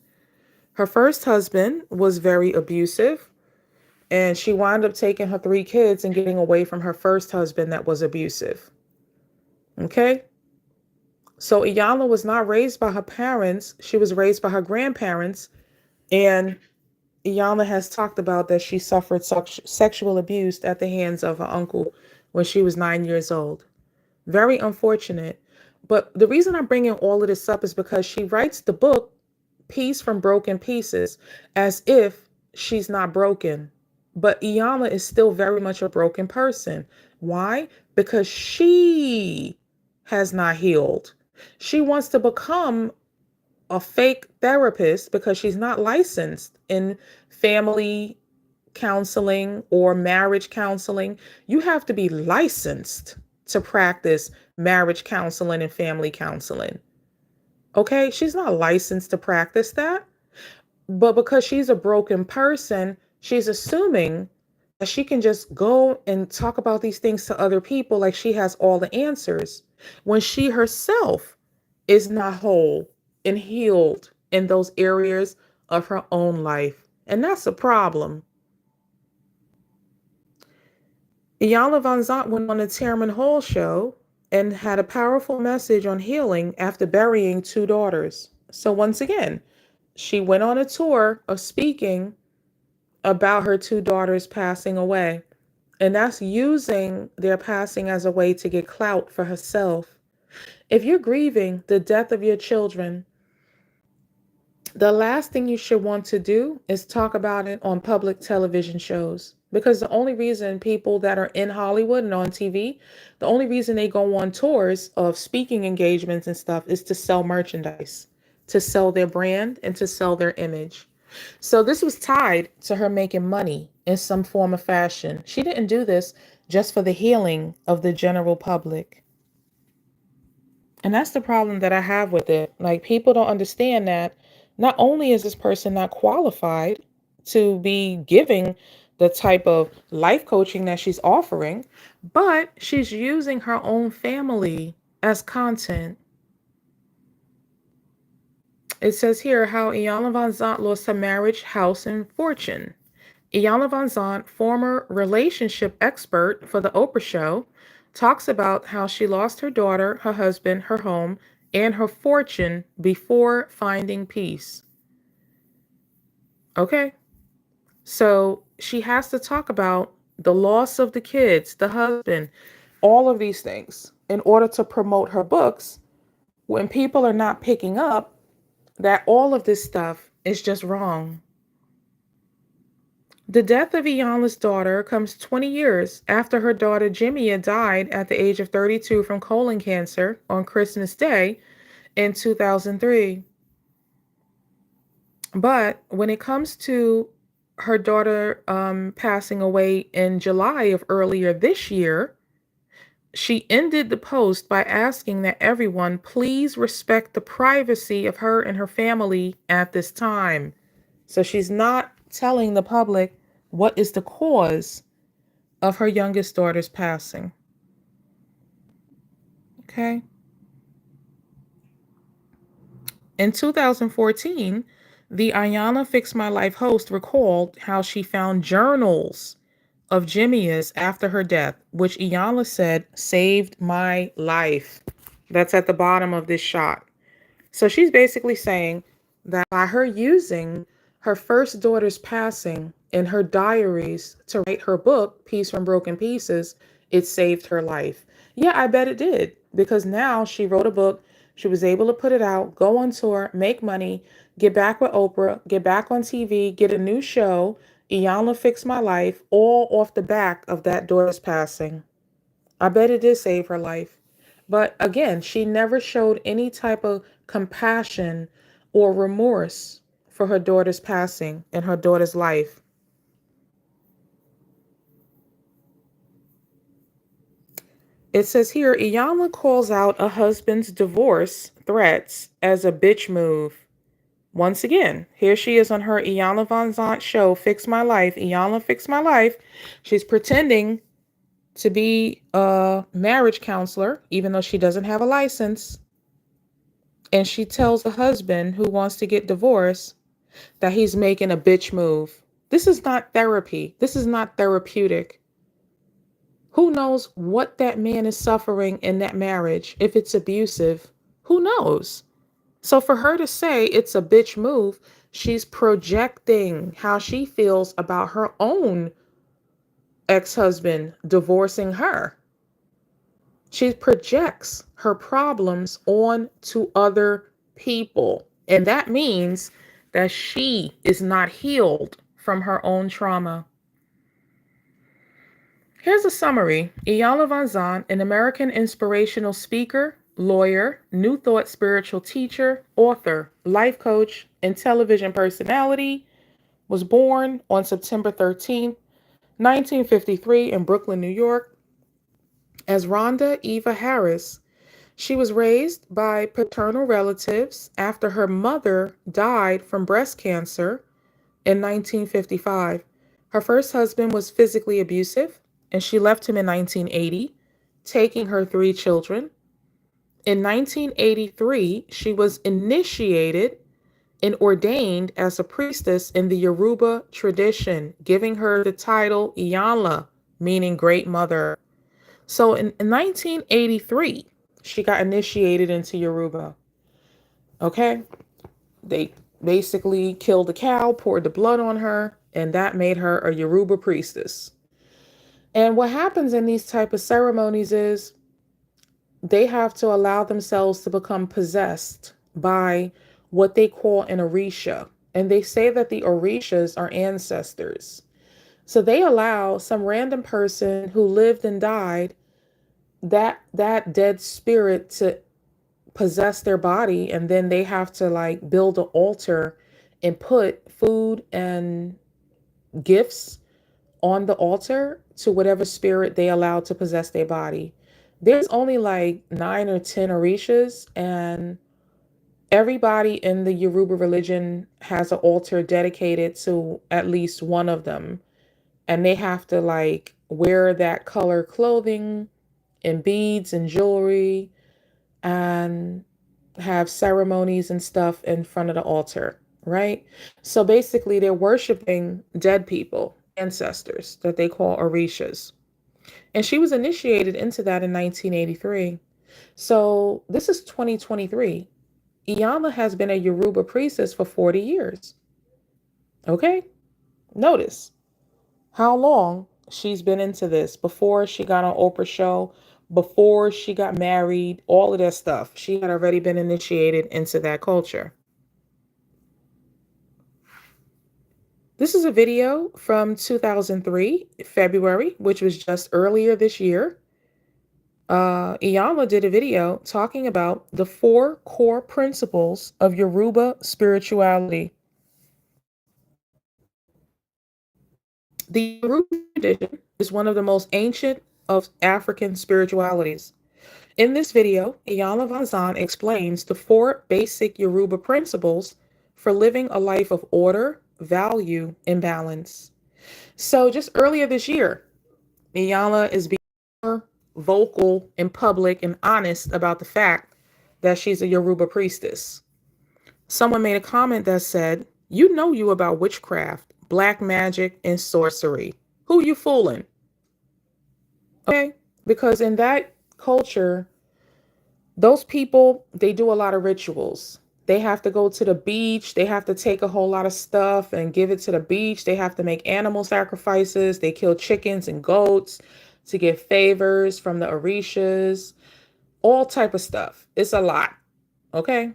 Her first husband was very abusive, and she wound up taking her 3 kids and getting away from her first husband that was abusive. Okay? So Iyanla was not raised by her parents. She was raised by her grandparents. And Iyanla has talked about that she suffered sexual abuse at the hands of her uncle when she was 9 years old. Very unfortunate. But the reason I'm bringing all of this up is because she writes the book, Piece from Broken Pieces, as if she's not broken. But Iyanla is still very much a broken person. Why? Because she has not healed. She wants to become a fake therapist because she's not licensed in family counseling or marriage counseling. You have to be licensed to practice marriage counseling and family counseling. Okay, she's not licensed to practice that. But because she's a broken person, she's assuming that she can just go and talk about these things to other people like she has all the answers when she herself is not whole and healed in those areas of her own life. And that's a problem. Iyanla Vanzant went on the Chairman Hall show and had a powerful message on healing after burying 2 daughters. So once again, she went on a tour of speaking about her 2 daughters passing away. And that's using their passing as a way to get clout for herself. If you're grieving the death of your children, the last thing you should want to do is talk about it on public television shows. Because the only reason people that are in Hollywood and on TV, the only reason they go on tours of speaking engagements and stuff is to sell merchandise, to sell their brand and to sell their image. So this was tied to her making money in some form of fashion. She didn't do this just for the healing of the general public. And that's the problem that I have with it. Like, people don't understand that not only is this person not qualified to be giving the type of life coaching that she's offering, but she's using her own family as content. It says here how Iyanla Vanzant lost her marriage, house, and fortune. Iyanla Vanzant, former relationship expert for the Oprah show, talks about how she lost her daughter, her husband, her home, and her fortune before finding peace. Okay, so she has to talk about the loss of the kids, the husband, all of these things in order to promote her books, when people are not picking up that all of this stuff is just wrong. The death of Iyanla's daughter comes 20 years after her daughter Jimia died at the age of 32 from colon cancer on Christmas Day in 2003. But when it comes to her daughter passing away in July of earlier this year, she ended the post by asking that everyone please respect the privacy of her and her family at this time. So she's not telling the public what is the cause of her youngest daughter's passing. Okay. In 2014, the Iyanla Fix My Life host recalled how she found journals of Jimia's after her death, which Iyanla said saved my life. That's at the bottom of this shot. So she's basically saying that by her using her first daughter's passing in her diaries to write her book, Peace from Broken Pieces, it saved her life. Yeah, I bet it did. Because now she wrote a book, she was able to put it out, go on tour, make money, get back with Oprah, get back on TV, get a new show, Iyanla Fix My Life, all off the back of that daughter's passing. I bet it did save her life. But again, she never showed any type of compassion or remorse for her daughter's passing and her daughter's life. It says here, Iyanla calls out a husband's divorce threats as a bitch move. Once again, here she is on her Iyanla Vanzant show, Fix My Life. Iyanla Fix My Life. She's pretending to be a marriage counselor, even though she doesn't have a license. And she tells the husband who wants to get divorced that he's making a bitch move. This is not therapy. This is not therapeutic. Who knows what that man is suffering in that marriage? If it's abusive, who knows? So for her to say it's a bitch move, she's projecting how she feels about her own ex-husband divorcing her. She projects her problems on to other people. And that means that she is not healed from her own trauma. Here's a summary. Iyanla Vanzant, an American inspirational speaker, lawyer, New Thought spiritual teacher, author, life coach, and television personality, was born on September 13th, 1953 in Brooklyn, New York, as Rhonda Eva Harris. She was raised by paternal relatives after her mother died from breast cancer in 1955. Her first husband was physically abusive, and she left him in 1980, taking her 3 children. In 1983, she was initiated and ordained as a priestess in the Yoruba tradition, giving her the title Iyanla, meaning great mother. So in 1983, she got initiated into Yoruba. Okay? They basically killed a cow, poured the blood on her, and that made her a Yoruba priestess. And what happens in these type of ceremonies is they have to allow themselves to become possessed by what they call an orisha. And they say that the orishas are ancestors. So they allow some random person who lived and died, that dead spirit to possess their body, and then they have to like build an altar and put food and gifts on the altar to whatever spirit they allow to possess their body. There's only like 9 or 10 orishas, and everybody in the Yoruba religion has an altar dedicated to at least one of them. And they have to like wear that color clothing and beads and jewelry and have ceremonies and stuff in front of the altar, right? So basically, they're worshiping dead people, ancestors that they call orishas. And she was initiated into that in 1983. So this is 2023. Iyanla has been a Yoruba priestess for 40 years. Okay? Notice how long she's been into this before she got on Oprah show, before she got married, all of that stuff. She had already been initiated into that culture. This is a video from 2003, February, which was just earlier this year. Iyanla did a video talking about the 4 core principles of Yoruba spirituality. The Yoruba tradition is one of the most ancient of African spiritualities. In this video, Iyanla Vanzant explains the 4 basic Yoruba principles for living a life of order, value, and balance. So just earlier this year, Iyanla is being more vocal in public and honest about the fact that she's a Yoruba priestess. Someone made a comment that said, "You know you about witchcraft, black magic, and sorcery. Who you fooling?" Okay? Because in that culture, those people, they do a lot of rituals. They have to go to the beach. They have to take a whole lot of stuff and give it to the beach. They have to make animal sacrifices. They kill chickens and goats to get favors from the orishas. All type of stuff. It's a lot. Okay?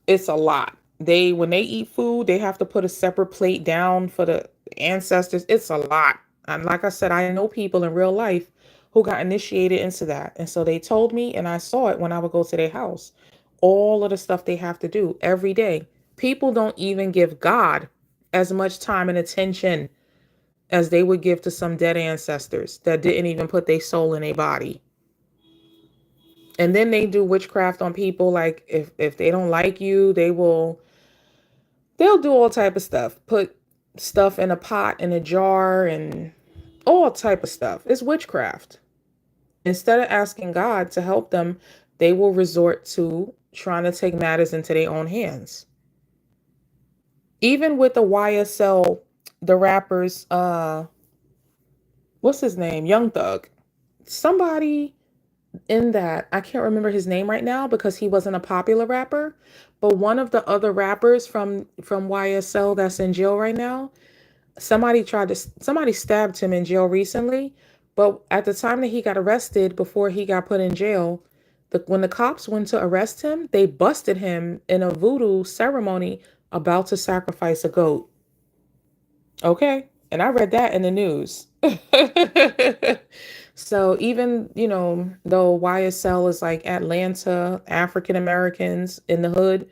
It's a lot. When they eat food, they have to put a separate plate down for the ancestors. It's a lot. And like I said, I know people in real life who got initiated into that. And so they told me, and I saw it when I would go to their house, all of the stuff they have to do every day. People don't even give God as much time and attention as they would give to some dead ancestors that didn't even put their soul in a body. And then they do witchcraft on people. Like if they don't like you, they'll do all type of stuff. Put stuff in a pot, in a jar, and all type of stuff. It's witchcraft. Instead of asking God to help them, they will resort to trying to take matters into their own hands. Even with the YSL, the rappers, what's his name? Young Thug. Somebody in that, I can't remember his name right now because he wasn't a popular rapper, but one of the other rappers from YSL that's in jail right now, somebody stabbed him in jail recently, but at the time that he got arrested, before he got put in jail, when the cops went to arrest him, they busted him in a voodoo ceremony about to sacrifice a goat. Okay? And I read that in the news. So even, though YSL is like Atlanta, African Americans in the hood,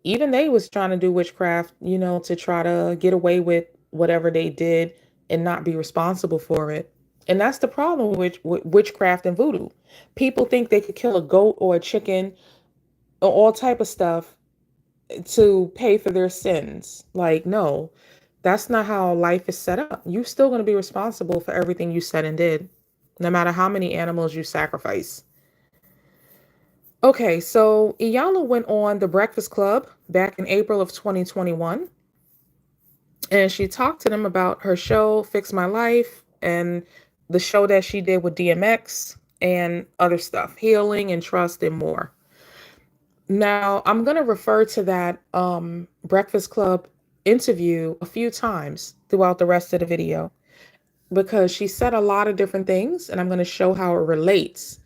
even they was trying to do witchcraft, to try to get away with whatever they did and not be responsible for it. And that's the problem with witchcraft and voodoo. People think they could kill a goat or a chicken or all type of stuff to pay for their sins. Like, no, that's not how life is set up. You're still going to be responsible for everything you said and did, no matter how many animals you sacrifice. Okay, so Iyanla went on The Breakfast Club back in April of 2021, and she talked to them about her show, Fix My Life, and the show that she did with DMX and other stuff, healing and trust and more. Now, I'm going to refer to that Breakfast Club interview a few times throughout the rest of the video because she said a lot of different things, and I'm going to show how it relates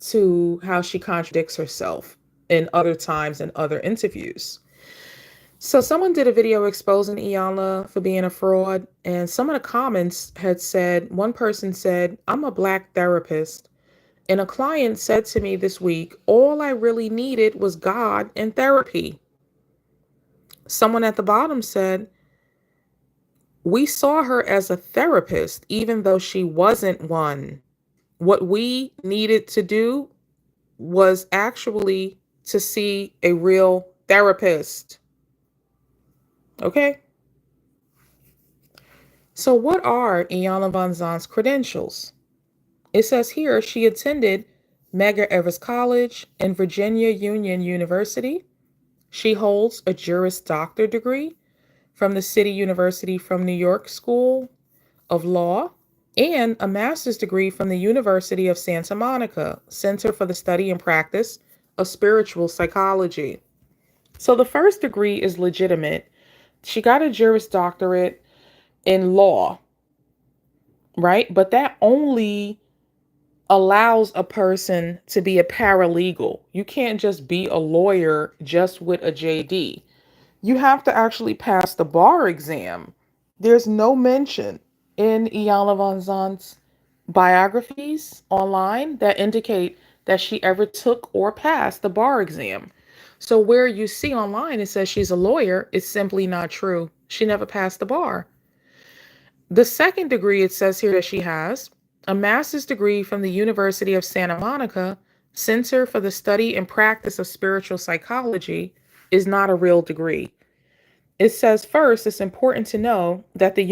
to how she contradicts herself in other times and other interviews. So someone did a video exposing Iyanla for being a fraud, and some of the comments had said, one person said, "I'm a black therapist." And a client said to me this week, "All I really needed was God and therapy." Someone at the bottom said, "We saw her as a therapist, even though she wasn't one. What we needed to do was actually to see a real therapist." Okay? So, what are Iyanla Vanzant's credentials? It says here she attended Medgar Evers College and Virginia Union University. She holds a Juris Doctor degree from the City University from New York School of Law and a master's degree from the University of Santa Monica Center for the Study and Practice of Spiritual Psychology. So the first degree is legitimate. She got a Juris Doctorate in law, right? But that only allows a person to be a paralegal. You can't just be a lawyer just with a JD. You have to actually pass the bar exam. There's no mention in Iyanla Vanzant's biographies online that indicate that she ever took or passed the bar exam. So where you see online it says she's a lawyer, it's simply not true. She never passed the bar. The second degree it says here that she has a master's degree from the University of Santa Monica Center for the Study and Practice of Spiritual Psychology is not a real degree. It says first, it's important to know that the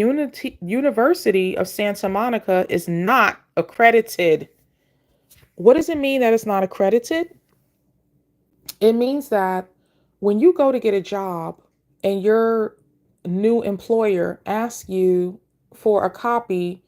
University of Santa Monica is not accredited. What does it mean that it's not accredited? It means that when you go to get a job and your new employer asks you for a copy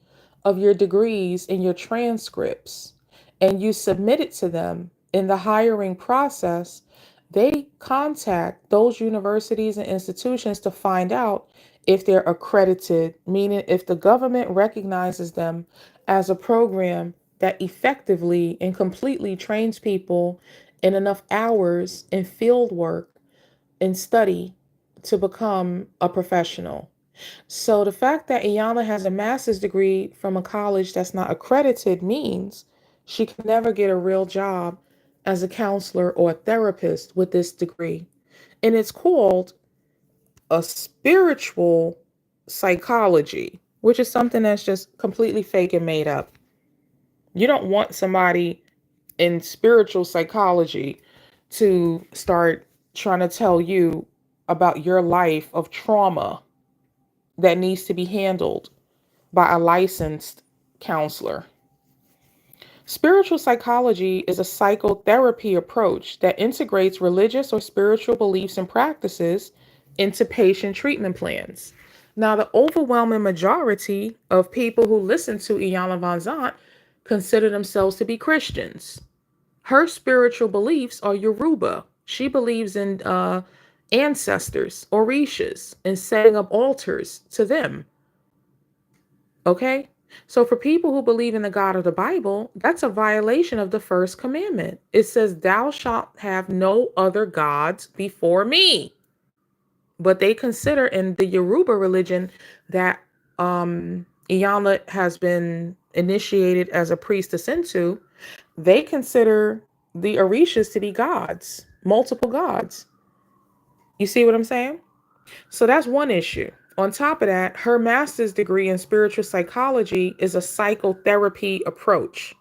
of your degrees and your transcripts and you submit it to them in the hiring process, they contact those universities and institutions to find out if they're accredited, meaning if the government recognizes them as a program that effectively and completely trains people in enough hours in field work and study to become a professional. So the fact that Iyanla has a master's degree from a college that's not accredited means she can never get a real job as a counselor or a therapist with this degree. And it's called a spiritual psychology, which is something that's just completely fake and made up. You don't want somebody in spiritual psychology to start trying to tell you about your life of trauma that needs to be handled by a licensed counselor. Spiritual psychology is a psychotherapy approach that integrates religious or spiritual beliefs and practices into patient treatment plans. Now, the overwhelming majority of people who listen to Iyanla Vanzant consider themselves to be Christians. Her spiritual beliefs are Yoruba. She believes in ancestors, orishas, and setting up altars to them. Okay? So for people who believe in the God of the Bible, that's a violation of the first commandment. It says, "Thou shalt have no other gods before me." But they consider in the Yoruba religion that Iyanla has been initiated as a priestess into, they consider the Orishas to be gods, multiple gods. You see what I'm saying? So that's one issue. On top of that, her master's degree in spiritual psychology is a psychotherapy approach.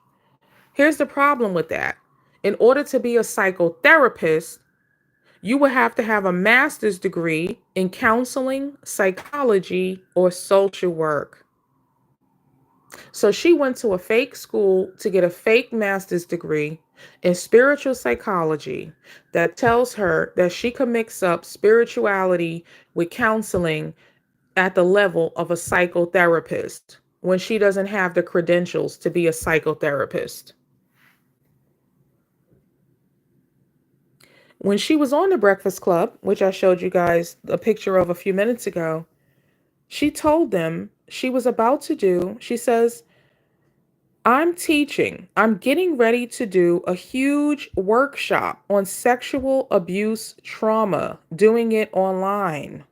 Here's the problem with that. In order to be a psychotherapist, you would have to have a master's degree in counseling, psychology, or social work. So she went to a fake school to get a fake master's degree in spiritual psychology that tells her that she can mix up spirituality with counseling at the level of a psychotherapist when she doesn't have the credentials to be a psychotherapist. When she was on the Breakfast Club, which I showed you guys a picture of a few minutes ago, she told them she was about to do, she says, I'm getting ready to do a huge workshop on sexual abuse trauma, doing it online.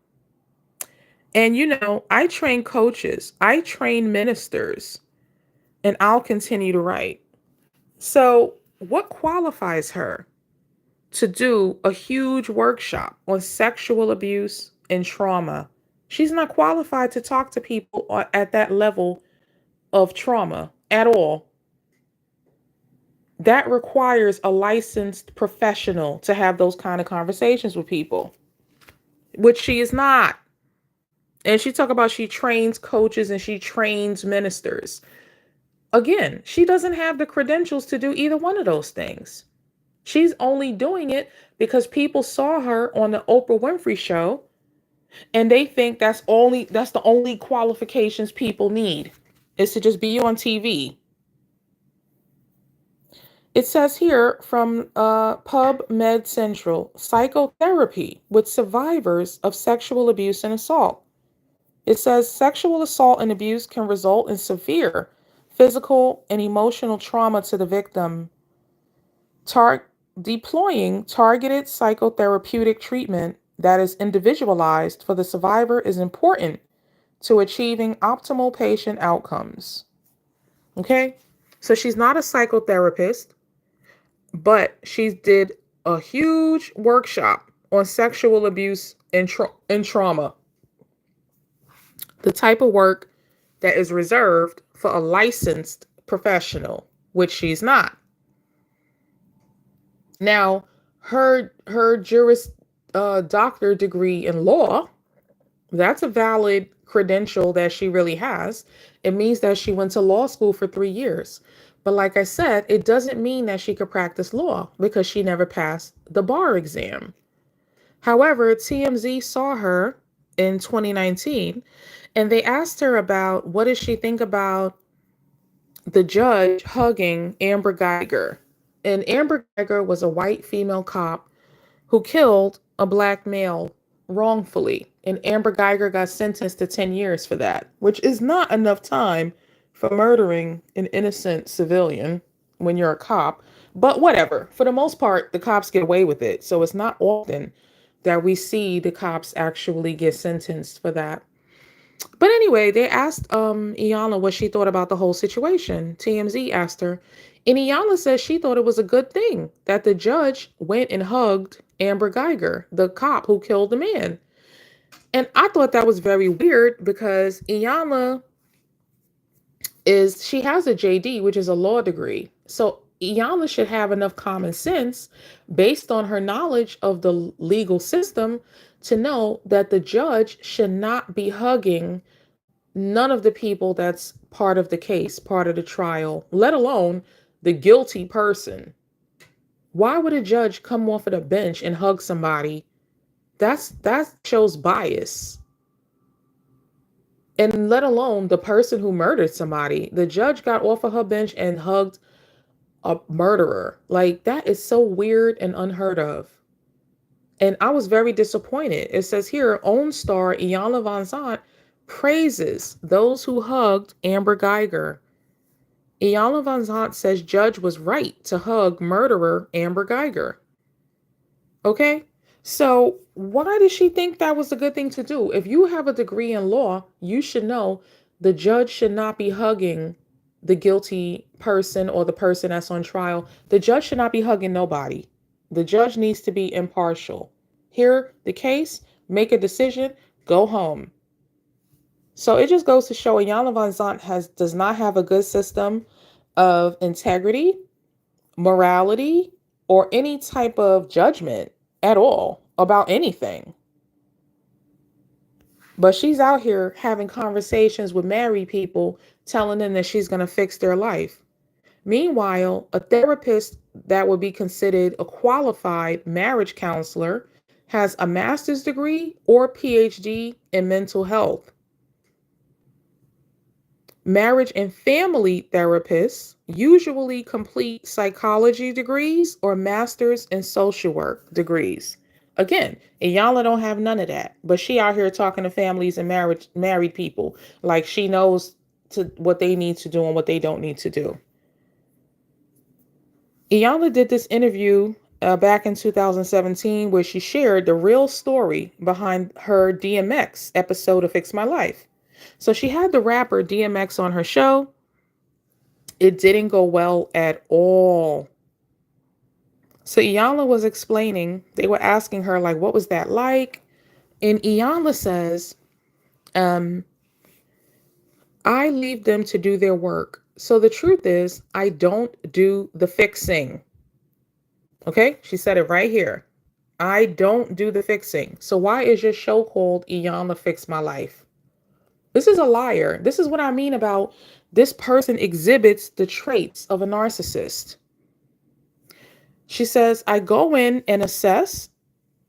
And I train coaches, I train ministers, and I'll continue to write. So, what qualifies her to do a huge workshop on sexual abuse and trauma? She's not qualified to talk to people at that level of trauma at all. That requires a licensed professional to have those kind of conversations with people, which she is not. And she talk about she trains coaches and she trains ministers. Again, she doesn't have the credentials to do either one of those things. She's only doing it because people saw her on the Oprah Winfrey show and they think that's the only qualifications people need is to just be on TV. It says here from PubMed Central, psychotherapy with survivors of sexual abuse and assault. It says sexual assault and abuse can result in severe physical and emotional trauma to the victim. Deploying targeted psychotherapeutic treatment that is individualized for the survivor is important to achieving optimal patient outcomes. Okay? So she's not a psychotherapist, but she did a huge workshop on sexual abuse and trauma. The type of work that is reserved for a licensed professional, which she's not. Now, her doctor degree in law, that's a valid credential that she really has. It means that she went to law school for 3 years. But like I said, it doesn't mean that she could practice law because she never passed the bar exam. However, TMZ saw her in 2019 and they asked her about what does she think about the judge hugging Amber Geiger. And Amber Geiger was a white female cop who killed a black male wrongfully. And Amber Geiger got sentenced to 10 years for that, which is not enough time for murdering an innocent civilian when you're a cop. But whatever. For the most part, the cops get away with it. So it's not often that we see the cops actually get sentenced for that. But anyway, they asked Iyanla what she thought about the whole situation. TMZ asked her, and Iyanla says she thought it was a good thing that the judge went and hugged Amber Geiger, the cop who killed the man. And I thought that was very weird because Iyanla she has a JD, which is a law degree. So Iyanla should have enough common sense based on her knowledge of the legal system to know that the judge should not be hugging none of the people that's part of the case, part of the trial, let alone the guilty person. Why would a judge come off of the bench and hug somebody? That shows bias. And let alone the person who murdered somebody. The judge got off of her bench and hugged a murderer. Like, that is so weird and unheard of. And I was very disappointed. It says here, OWN star Iyanla Vanzant praises those who hugged Amber Geiger. Iyanla Vanzant says judge was right to hug murderer Amber Geiger. Okay? So why does she think that was a good thing to do? If you have a degree in law, you should know the judge should not be hugging the guilty person or the person that's on trial. The judge should not be hugging nobody. The judge needs to be impartial. Hear the case, make a decision, go home. So it just goes to show Iyanla Vanzant does not have a good system of integrity, morality, or any type of judgment at all about anything. But she's out here having conversations with married people, telling them that she's going to fix their life. Meanwhile, a therapist that would be considered a qualified marriage counselor has a master's degree or PhD in mental health. Marriage and family therapists usually complete psychology degrees or master's in social work degrees. Again, Iyanla don't have none of that, but she out here talking to families and married people like she knows to what they need to do and what they don't need to do. Iyanla did this interview back in 2017 where she shared the real story behind her DMX episode of Fix My Life. So she had the rapper DMX on her show. It didn't go well at all. So Iyanla was explaining, they were asking her, like, what was that like? And Iyanla says, I leave them to do their work. So the truth is, I don't do the fixing. Okay? She said it right here. I don't do the fixing. So why is your show called Iyanla Fix My Life? This is a liar. This is what I mean about this person exhibits the traits of a narcissist. She says, I go in and assess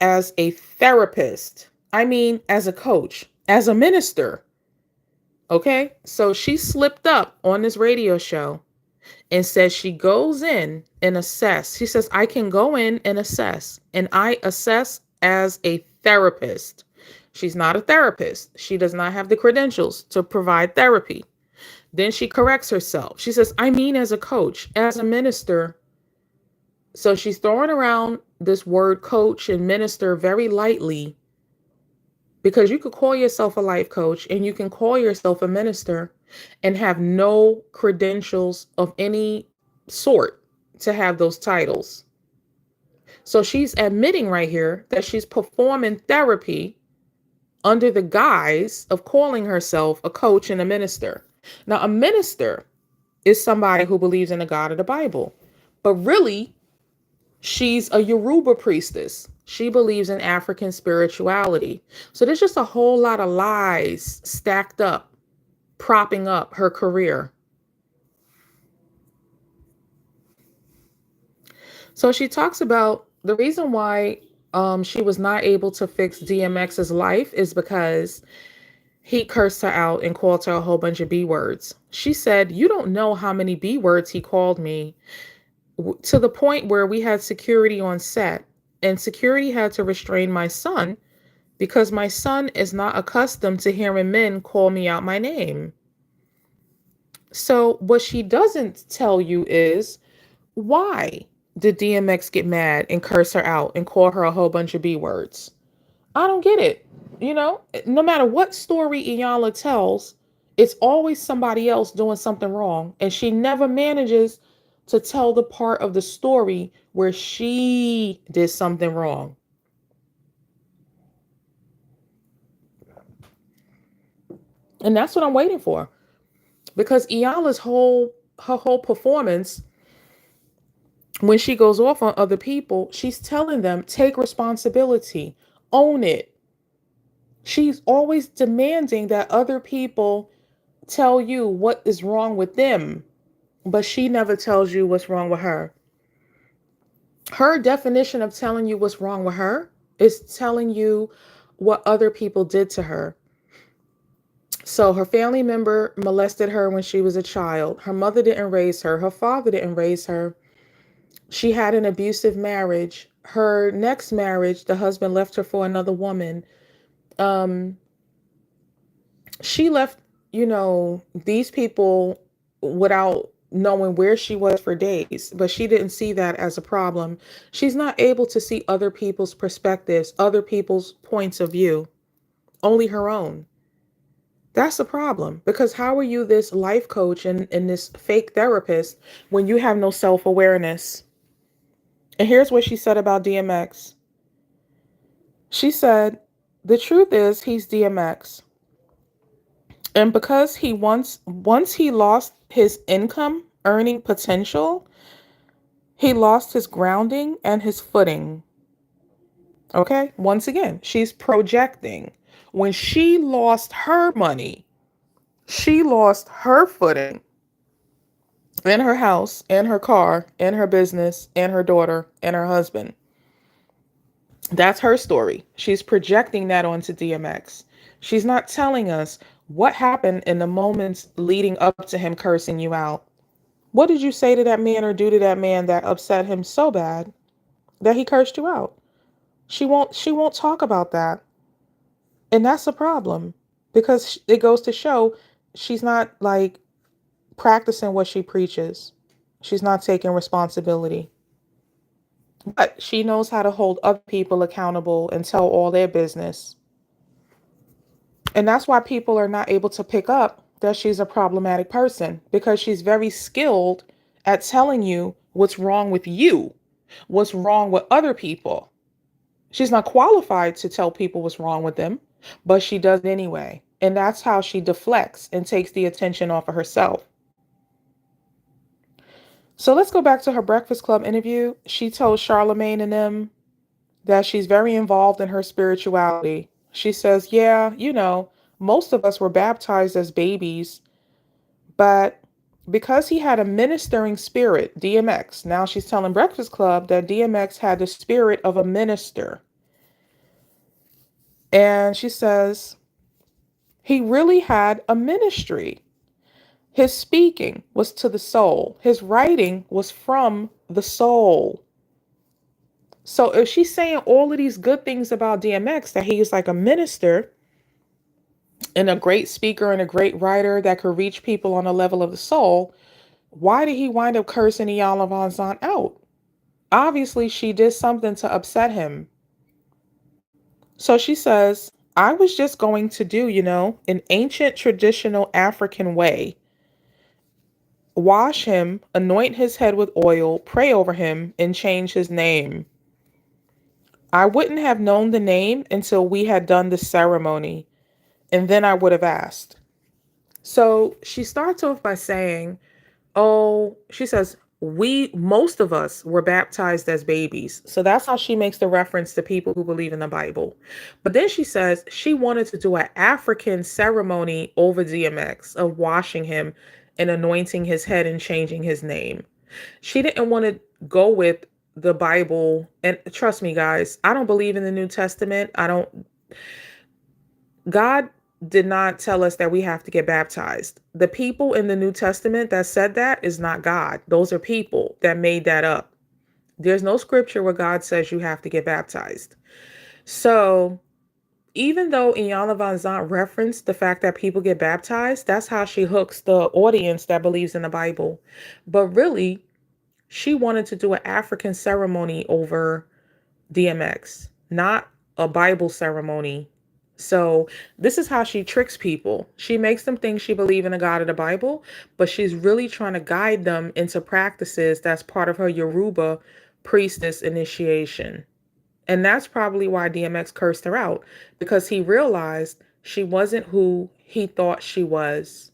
as a therapist. I mean, as a coach, as a minister. Okay? So she slipped up on this radio show and says she goes in and assess. She says, I can go in and assess, and I assess as a therapist. She's not a therapist. She does not have the credentials to provide therapy. Then she corrects herself. She says, I mean, as a coach, as a minister. So she's throwing around this word coach and minister very lightly, because you could call yourself a life coach and you can call yourself a minister and have no credentials of any sort to have those titles. So she's admitting right here that she's performing therapy under the guise of calling herself a coach and a minister. Now, a minister is somebody who believes in the God of the Bible, but really, she's a Yoruba priestess. She believes in African spirituality. So there's just a whole lot of lies stacked up, propping up her career. So she talks about the reason why she was not able to fix DMX's life is because he cursed her out and called her a whole bunch of B words. She said, you don't know how many B words he called me, to the point where we had security on set, and security had to restrain my son because my son is not accustomed to hearing men call me out my name. So what she doesn't tell you is, why did DMX get mad and curse her out and call her a whole bunch of B words? I don't get it. You know, no matter what story Iyanla tells, it's always somebody else doing something wrong, and she never manages to tell the part of the story where she did something wrong. And that's what I'm waiting for. Because Iyanla's whole performance, when she goes off on other people, she's telling them, take responsibility, own it. She's always demanding that other people tell you what is wrong with them, but she never tells you what's wrong with her. Her definition of telling you what's wrong with her is telling you what other people did to her. So her family member molested her when she was a child. Her mother didn't raise her. Her father didn't raise her. She had an abusive marriage. Her next marriage, the husband left her for another woman. She left, these people without knowing where she was for days, but she didn't see that as a problem. She's not able to see other people's perspectives, other people's points of view, only her own. That's the problem, because how are you this life coach and this fake therapist when you have no self-awareness? And here's what she said about DMX. She said, the truth is he's DMX. And because once he lost his income earning potential, he lost his grounding and his footing. Okay? Once again, she's projecting. When she lost her money, she lost her footing and her house and her car and her business and her daughter and her husband. That's her story. She's projecting that onto DMX. She's not telling us what happened in the moments leading up to him cursing you out. What did you say to that man or do to that man that upset him so bad that he cursed you out? She won't talk about that. And that's a problem, because it goes to show she's not like practicing what she preaches. She's not taking responsibility. But she knows how to hold other people accountable and tell all their business. And that's why people are not able to pick up that she's a problematic person, because she's very skilled at telling you what's wrong with you, what's wrong with other people. She's not qualified to tell people what's wrong with them, but she does it anyway. And that's how she deflects and takes the attention off of herself. So let's go back to her Breakfast Club interview. She told Charlemagne and them that she's very involved in her spirituality. She says, yeah, most of us were baptized as babies, but because he had a ministering spirit, DMX, now she's telling Breakfast Club that DMX had the spirit of a minister. And she says, he really had a ministry. His speaking was to the soul. His writing was from the soul. So if she's saying all of these good things about DMX, that he's like a minister and a great speaker and a great writer that could reach people on a level of the soul, why did he wind up cursing Iyanla Vanzant out? Obviously, she did something to upset him. So she says, I was just going to do, an ancient traditional African way. Wash him, anoint his head with oil, pray over him, and change his name. I wouldn't have known the name until we had done the ceremony, and then I would have asked. So she starts off by saying, oh, she says, most of us were baptized as babies. So that's how she makes the reference to people who believe in the Bible. But then she says she wanted to do an African ceremony over DMX of washing him and anointing his head and changing his name. She didn't want to go with the Bible. And trust me, guys, I don't believe in the New Testament. God did not tell us that we have to get baptized. The people in the New Testament that said that is not God. Those are people that made that up. There's no scripture where God says you have to get baptized. So even though Iyanla Vanzant referenced the fact that people get baptized, that's how she hooks the audience that believes in the Bible. But really, she wanted to do an African ceremony over DMX, not a Bible ceremony. So this is how she tricks people. She makes them think she believes in a God of the Bible, but she's really trying to guide them into practices that's part of her Yoruba priestess initiation. And that's probably why DMX cursed her out, because he realized she wasn't who he thought she was.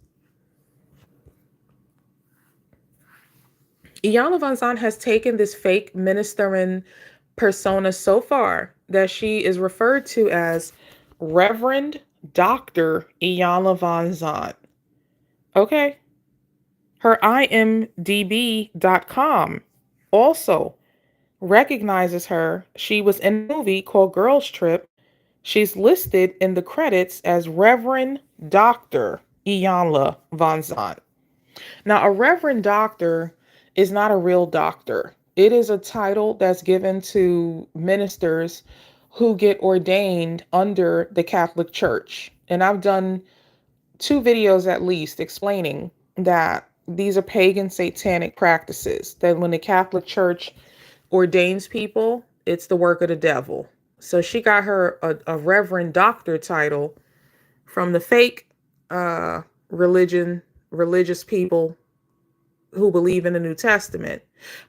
Iyanla Vanzant has taken this fake ministering persona so far that she is referred to as Reverend Dr. Iyanla Vanzant. Okay. Her imdb.com also recognizes her. She was in a movie called Girls Trip. She's listed in the credits as Reverend Dr. Iyanla Vanzant. Now, a Reverend Doctor is not a real doctor. It is a title that's given to ministers who get ordained under the Catholic Church. And I've done 2 videos at least explaining that these are pagan satanic practices, that when the Catholic Church ordains people, it's the work of the devil. So she got her a Reverend Doctor title from the fake religious people who believe in the New Testament.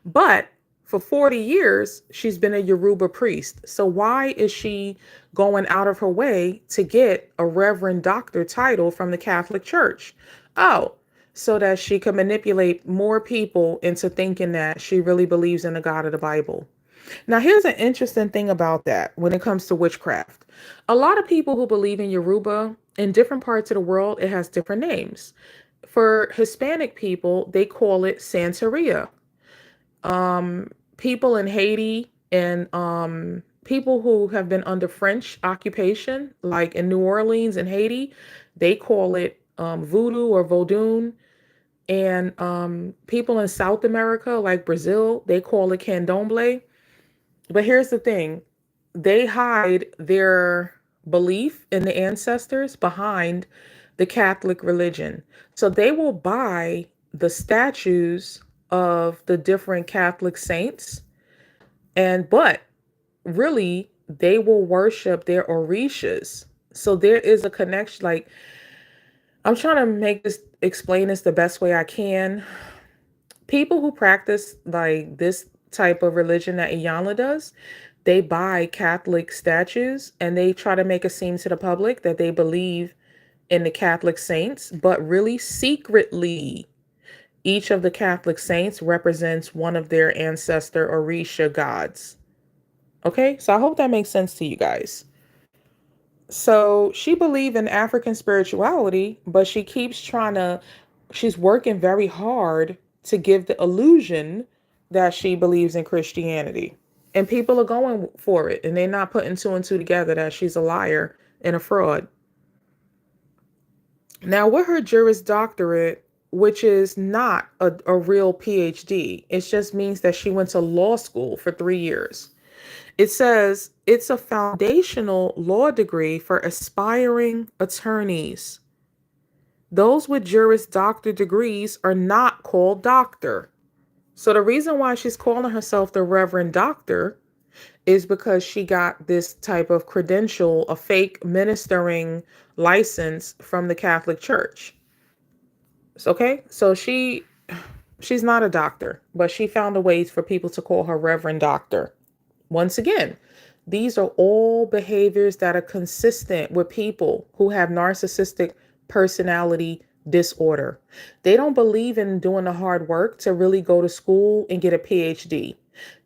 But for 40 years, she's been a Yoruba priest. So why is she going out of her way to get a Reverend Doctor title from the Catholic Church? Oh, so that she can manipulate more people into thinking that she really believes in the God of the Bible. Now, here's an interesting thing about that when it comes to witchcraft. A lot of people who believe in Yoruba in different parts of the world, it has different names. For Hispanic people, they call it Santeria. People in Haiti and people who have been under French occupation, like in New Orleans and Haiti, they call it voodoo or vodun. And people in South America, like Brazil, they call it candomblé. But here's the thing. They hide their belief in the ancestors behind the Catholic religion. So they will buy the statues of the different Catholic saints, but really they will worship their orishas. So there is a connection. Like, I'm trying to explain this the best way I can. People who practice like this type of religion that Iyanla does, they buy Catholic statues and they try to make it seem to the public that they believe in the Catholic saints, but really secretly, each of the Catholic saints represents one of their ancestor Orisha gods. Okay, so I hope that makes sense to you guys. So she believed in African spirituality, but she's working very hard to give the illusion that she believes in Christianity. And people are going for it, and they're not putting two and two together that she's a liar and a fraud. Now, with her Juris Doctorate, which is not a real PhD, it just means that she went to law school for 3 years. It says it's a foundational law degree for aspiring attorneys. Those with Juris Doctor degrees are not called doctor. So the reason why she's calling herself the Reverend Doctor is because she got this type of credential, a fake ministering license from the Catholic Church. Okay, so she's not a doctor, but she found a way for people to call her Reverend Doctor. Once again, these are all behaviors that are consistent with people who have narcissistic personality disorder. They don't believe in doing the hard work to really go to school and get a PhD.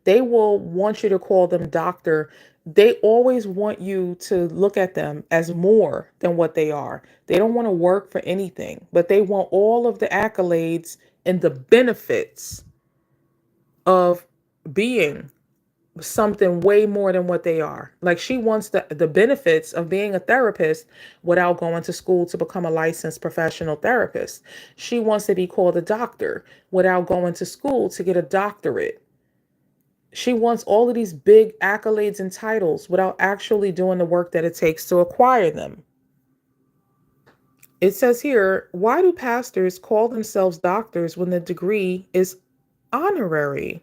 They will want you to call them doctor. They always want you to look at them as more than what they are. They don't want to work for anything, but they want all of the accolades and the benefits of being something way more than what they are. Like, she wants the benefits of being a therapist without going to school to become a licensed professional therapist. She wants to be called a doctor without going to school to get a doctorate. She wants all of these big accolades and titles without actually doing the work that it takes to acquire them. It says here, why do pastors call themselves doctors when the degree is honorary?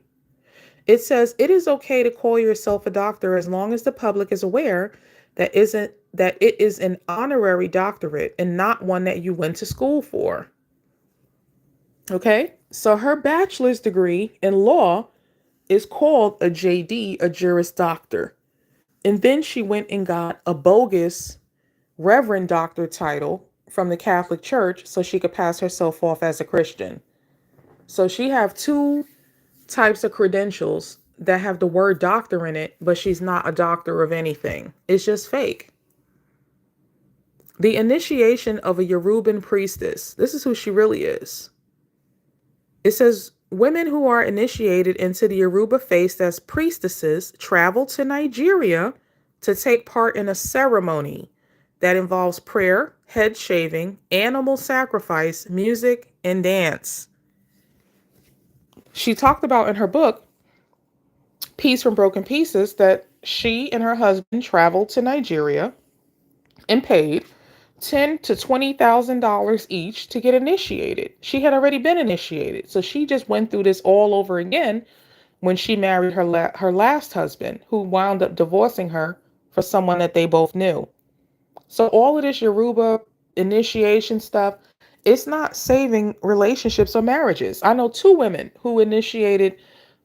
It says it is okay to call yourself a doctor as long as the public is aware that it is an honorary doctorate and not one that you went to school for. Okay, so her bachelor's degree in law is called a JD, a Juris Doctor. And then she went and got a bogus Reverend Doctor title from the Catholic Church so she could pass herself off as a Christian. So she have two types of credentials that have the word doctor in it, but she's not a doctor of anything. It's just fake. The initiation of a Yoruban priestess. This is who she really is. It says women who are initiated into the Yoruba faith as priestesses travel to Nigeria to take part in a ceremony that involves prayer, head shaving, animal sacrifice, music, and dance. She talked about in her book, Peace from Broken Pieces, that she and her husband traveled to Nigeria and paid $10,000 to $20,000 each to get initiated. She had already been initiated, so she just went through this all over again when she married her last husband, who wound up divorcing her for someone that they both knew. So all of this Yoruba initiation stuff, it's not saving relationships or marriages. I know two women who initiated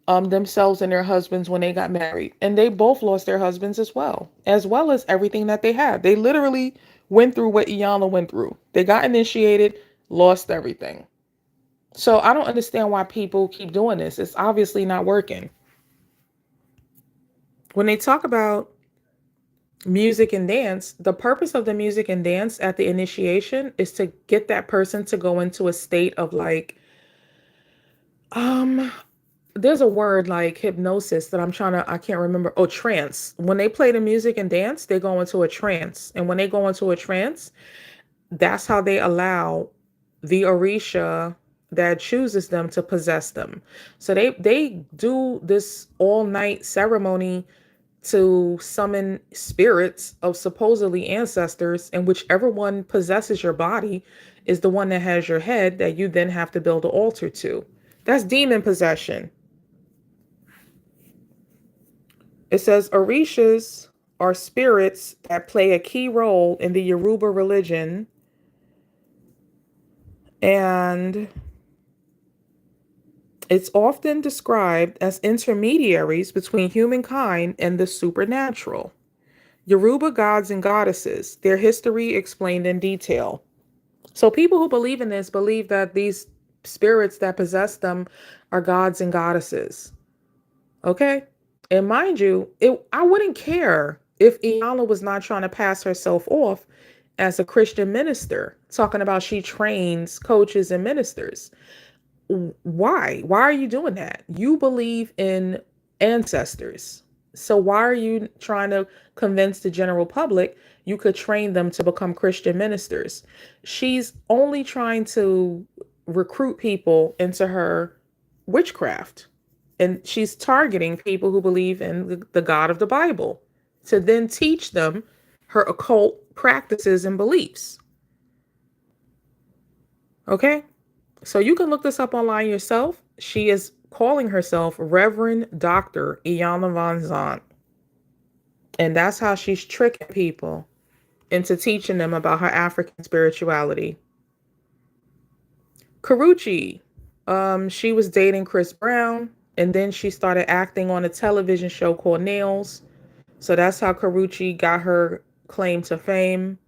themselves and their husbands when they got married, and they both lost their husbands as well as everything that they had. They literally went through what Iyanla went through. They got initiated, lost everything. So I don't understand why people keep doing this. It's obviously not working. When they talk about music and dance, the purpose of the music and dance at the initiation is to get that person to go into a state of like, there's a word like hypnosis that I can't remember. Oh, trance. When they play the music and dance, they go into a trance. And when they go into a trance, that's how they allow the Orisha that chooses them to possess them. So they do this all night ceremony to summon spirits of supposedly ancestors, and whichever one possesses your body is the one that has your head that you then have to build an altar to. That's demon possession. It says orishas are spirits that play a key role in the Yoruba religion, and it's often described as intermediaries between humankind and the supernatural. Yoruba gods and goddesses, their history explained in detail. So people who believe in this believe that these spirits that possess them are gods and goddesses. Okay? And mind you, I wouldn't care if Iyanla was not trying to pass herself off as a Christian minister, talking about she trains coaches and ministers. Why? Why are you doing that? You believe in ancestors. So why are you trying to convince the general public you could train them to become Christian ministers? She's only trying to recruit people into her witchcraft. And she's targeting people who believe in the God of the Bible to then teach them her occult practices and beliefs. Okay? So you can look this up online yourself. She is calling herself Reverend Dr. Iyanla Vanzant. And that's how she's tricking people into teaching them about her African spirituality. Karuchi, she was dating Chris Brown, and then she started acting on a television show called Nails. So that's how Karuchi got her claim to fame.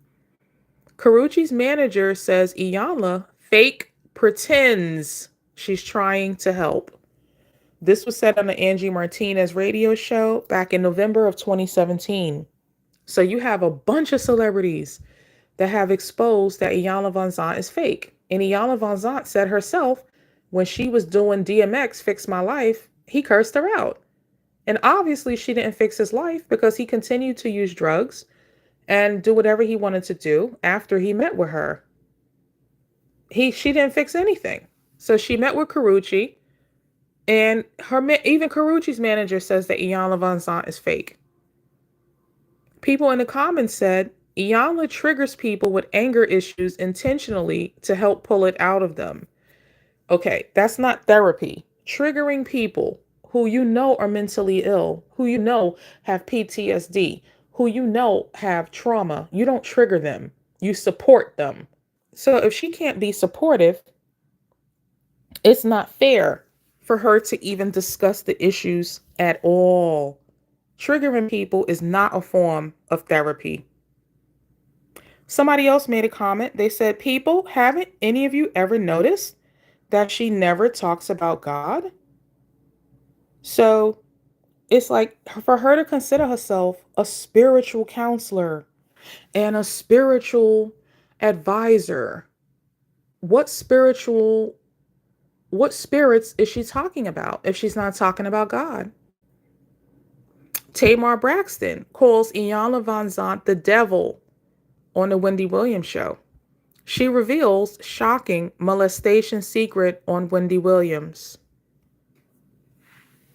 Karuchi's manager says Iyanla fake pretends she's trying to help. This was said on the Angie Martinez radio show back in November of 2017. So you have a bunch of celebrities that have exposed that Iyanla Vanzant is fake. And Iyanla Vanzant said herself, when she was doing DMX Fix My Life, he cursed her out. And obviously she didn't fix his life because he continued to use drugs and do whatever he wanted to do after he met with her. She didn't fix anything. So she met with Karuchi, and even Karuchi's manager says that Iyanla Vanzant is fake. People in the comments said Iyanla triggers people with anger issues intentionally to help pull it out of them. Okay, that's not therapy. Triggering people who you know are mentally ill, who you know have PTSD, who you know have trauma, you don't trigger them. You support them. So if she can't be supportive, it's not fair for her to even discuss the issues at all. Triggering people is not a form of therapy. Somebody else made a comment. They said, people, haven't any of you ever noticed that she never talks about God? So it's like for her to consider herself a spiritual counselor and a spiritual advisor. What spirits is she talking about if she's not talking about God? Tamar Braxton calls Iyanla Vanzant the devil on the Wendy Williams show. She reveals shocking molestation secret on Wendy Williams.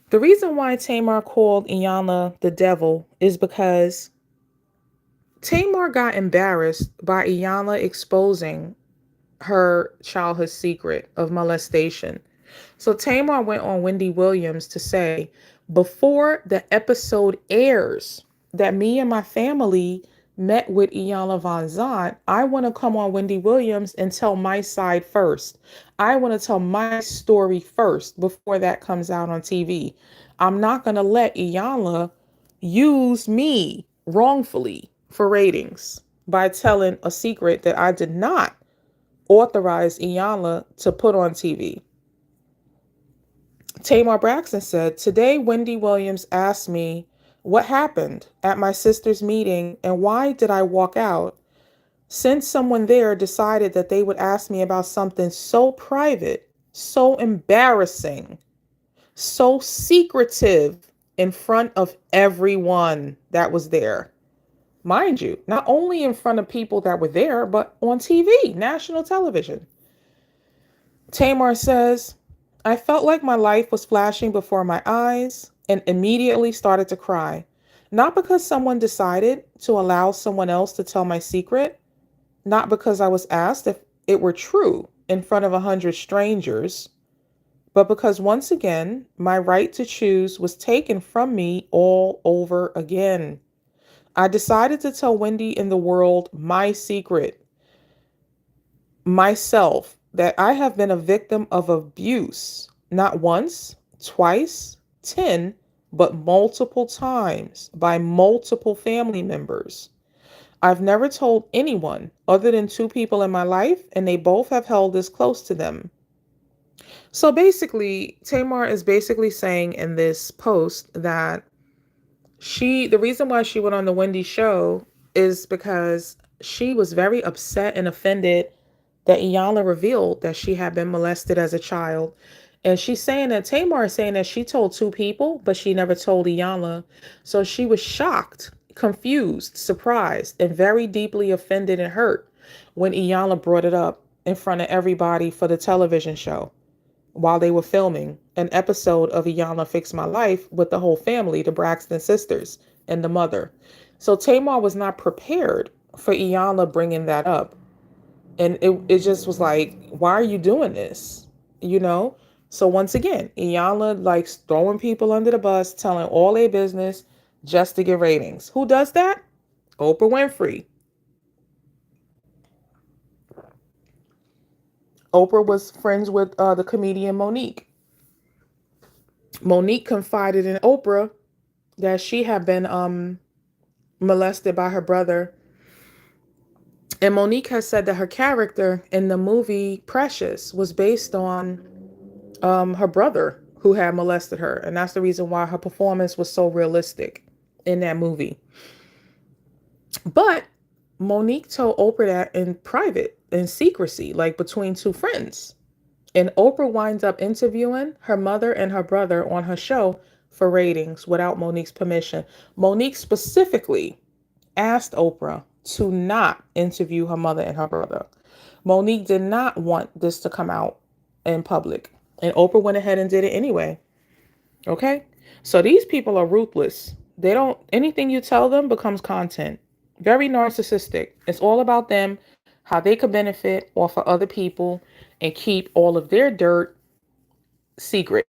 The reason why Tamar called Iyanla the devil is because Tamar got embarrassed by Iyanla exposing her childhood secret of molestation. So Tamar went on Wendy Williams to say, before the episode airs, that me and my family met with Iyanla Vanzant, I want to come on Wendy Williams and tell my side first. I want to tell my story first before that comes out on TV. I'm not going to let Iyanla use me wrongfully for ratings by telling a secret that I did not authorize Iyanla to put on TV. Tamar Braxton said, today Wendy Williams asked me what happened at my sister's meeting and why did I walk out, since someone there decided that they would ask me about something so private, so embarrassing, so secretive in front of everyone that was there. Mind you, not only in front of people that were there, but on TV, national television. Tamar says, I felt like my life was flashing before my eyes and immediately started to cry. Not because someone decided to allow someone else to tell my secret, not because I was asked if it were true in front of 100 strangers, but because once again, my right to choose was taken from me all over again. I decided to tell Wendy and the world my secret, myself, that I have been a victim of abuse, not once, twice, 10, but multiple times by multiple family members. I've never told anyone other than 2 people in my life, and they both have held this close to them. So basically, Tamar is basically saying in this post that the reason why she went on the Wendy show is because she was very upset and offended that Iyanla revealed that she had been molested as a child. And she's saying that Tamar is saying that she told 2 people, but she never told Iyanla. So she was shocked, confused, surprised, and very deeply offended and hurt when Iyanla brought it up in front of everybody for the television show while they were filming an episode of Iyanla Fix My Life with the whole family, the Braxton sisters and the mother. So Tamar was not prepared for Iyanla bringing that up. And it just was like, why are you doing this? You know? So once again, Iyanla likes throwing people under the bus, telling all their business just to get ratings. Who does that? Oprah Winfrey. Oprah was friends with the comedian Monique. Monique confided in Oprah that she had been molested by her brother. And Monique has said that her character in the movie Precious was based on her brother who had molested her. And that's the reason why her performance was so realistic in that movie. But Monique told Oprah that in private, in secrecy, like between 2 friends. And Oprah winds up interviewing her mother and her brother on her show for ratings without Monique's permission. Monique specifically asked Oprah to not interview her mother and her brother. Monique did not want this to come out in public. And Oprah went ahead and did it anyway. Okay? So these people are ruthless. Anything you tell them becomes content. Very narcissistic. It's all about them, how they could benefit off of other people and keep all of their dirt secret.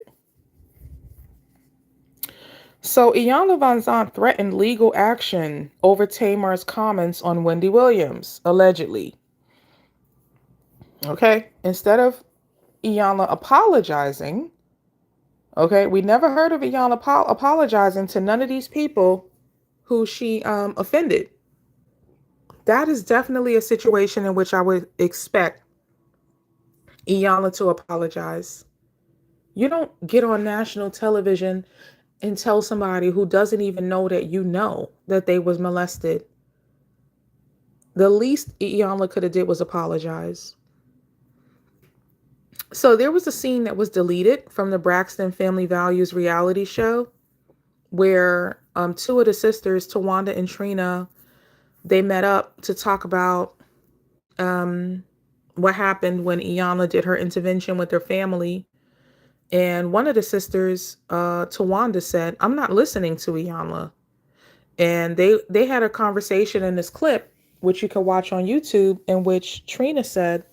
So Iyanla Vanzant threatened legal action over Tamar's comments on Wendy Williams, allegedly. Okay? Instead of Iyanla apologizing, okay, we never heard of Iyanla apologizing to none of these people who she offended. That is definitely a situation in which I would expect Iyanla to apologize. You don't get on national television and tell somebody who doesn't even know that they was molested. The least Iyanla could have did was apologize. So there was a scene that was deleted from the Braxton Family Values reality show where 2 of the sisters, Tawanda and Trina, they met up to talk about what happened when Iyanla did her intervention with her family. And one of the sisters, Tawanda, said, "I'm not listening to Iyanla." And they had a conversation in this clip, which you can watch on YouTube, in which Trina said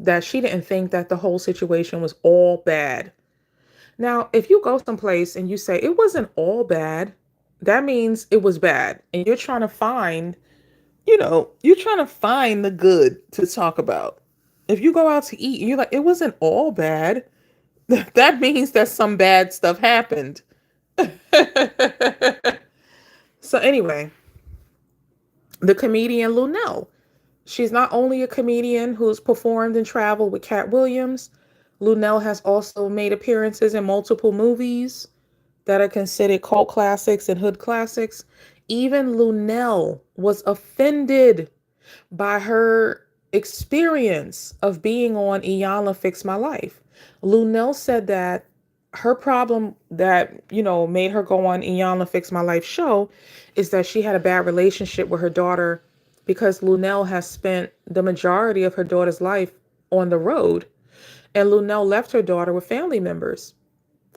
that she didn't think that the whole situation was all bad. Now, if you go someplace and you say it wasn't all bad, that means it was bad. And you're trying to find, the good to talk about. If you go out to eat and you're like, it wasn't all bad, that means that some bad stuff happened. So anyway, the comedian Lunel. She's not only a comedian who's performed and traveled with Cat Williams. Lunel has also made appearances in multiple movies that are considered cult classics and hood classics. Even Lunel was offended by her experience of being on Iyanla Fix My Life. Lunel said that her problem that, made her go on Iyanla Fix My Life show is that she had a bad relationship with her daughter because Lunel has spent the majority of her daughter's life on the road. And Lunel left her daughter with family members.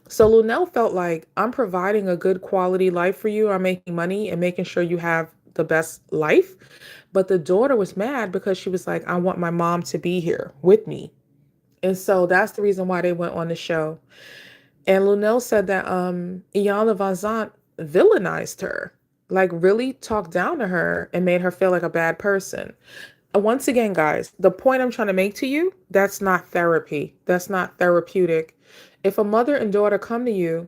So Lunel felt like, I'm providing a good quality life for you. I'm making money and making sure you have the best life. But the daughter was mad because she was like, I want my mom to be here with me. And so that's the reason why they went on the show. And Lunel said that Iyanla Vanzant villainized her, like really talked down to her and made her feel like a bad person. Once again, guys, the point I'm trying to make to you, that's not therapy. That's not therapeutic. If a mother and daughter come to you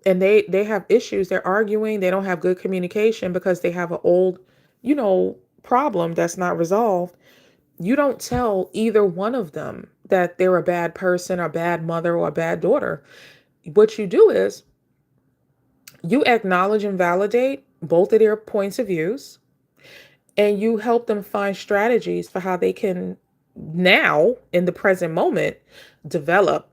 and they have issues, they're arguing, they don't have good communication because they have an old, problem that's not resolved, you don't tell either one of them that they're a bad person or a bad mother or a bad daughter. What you do is you acknowledge and validate both of their points of views, and you help them find strategies for how they can now in the present moment develop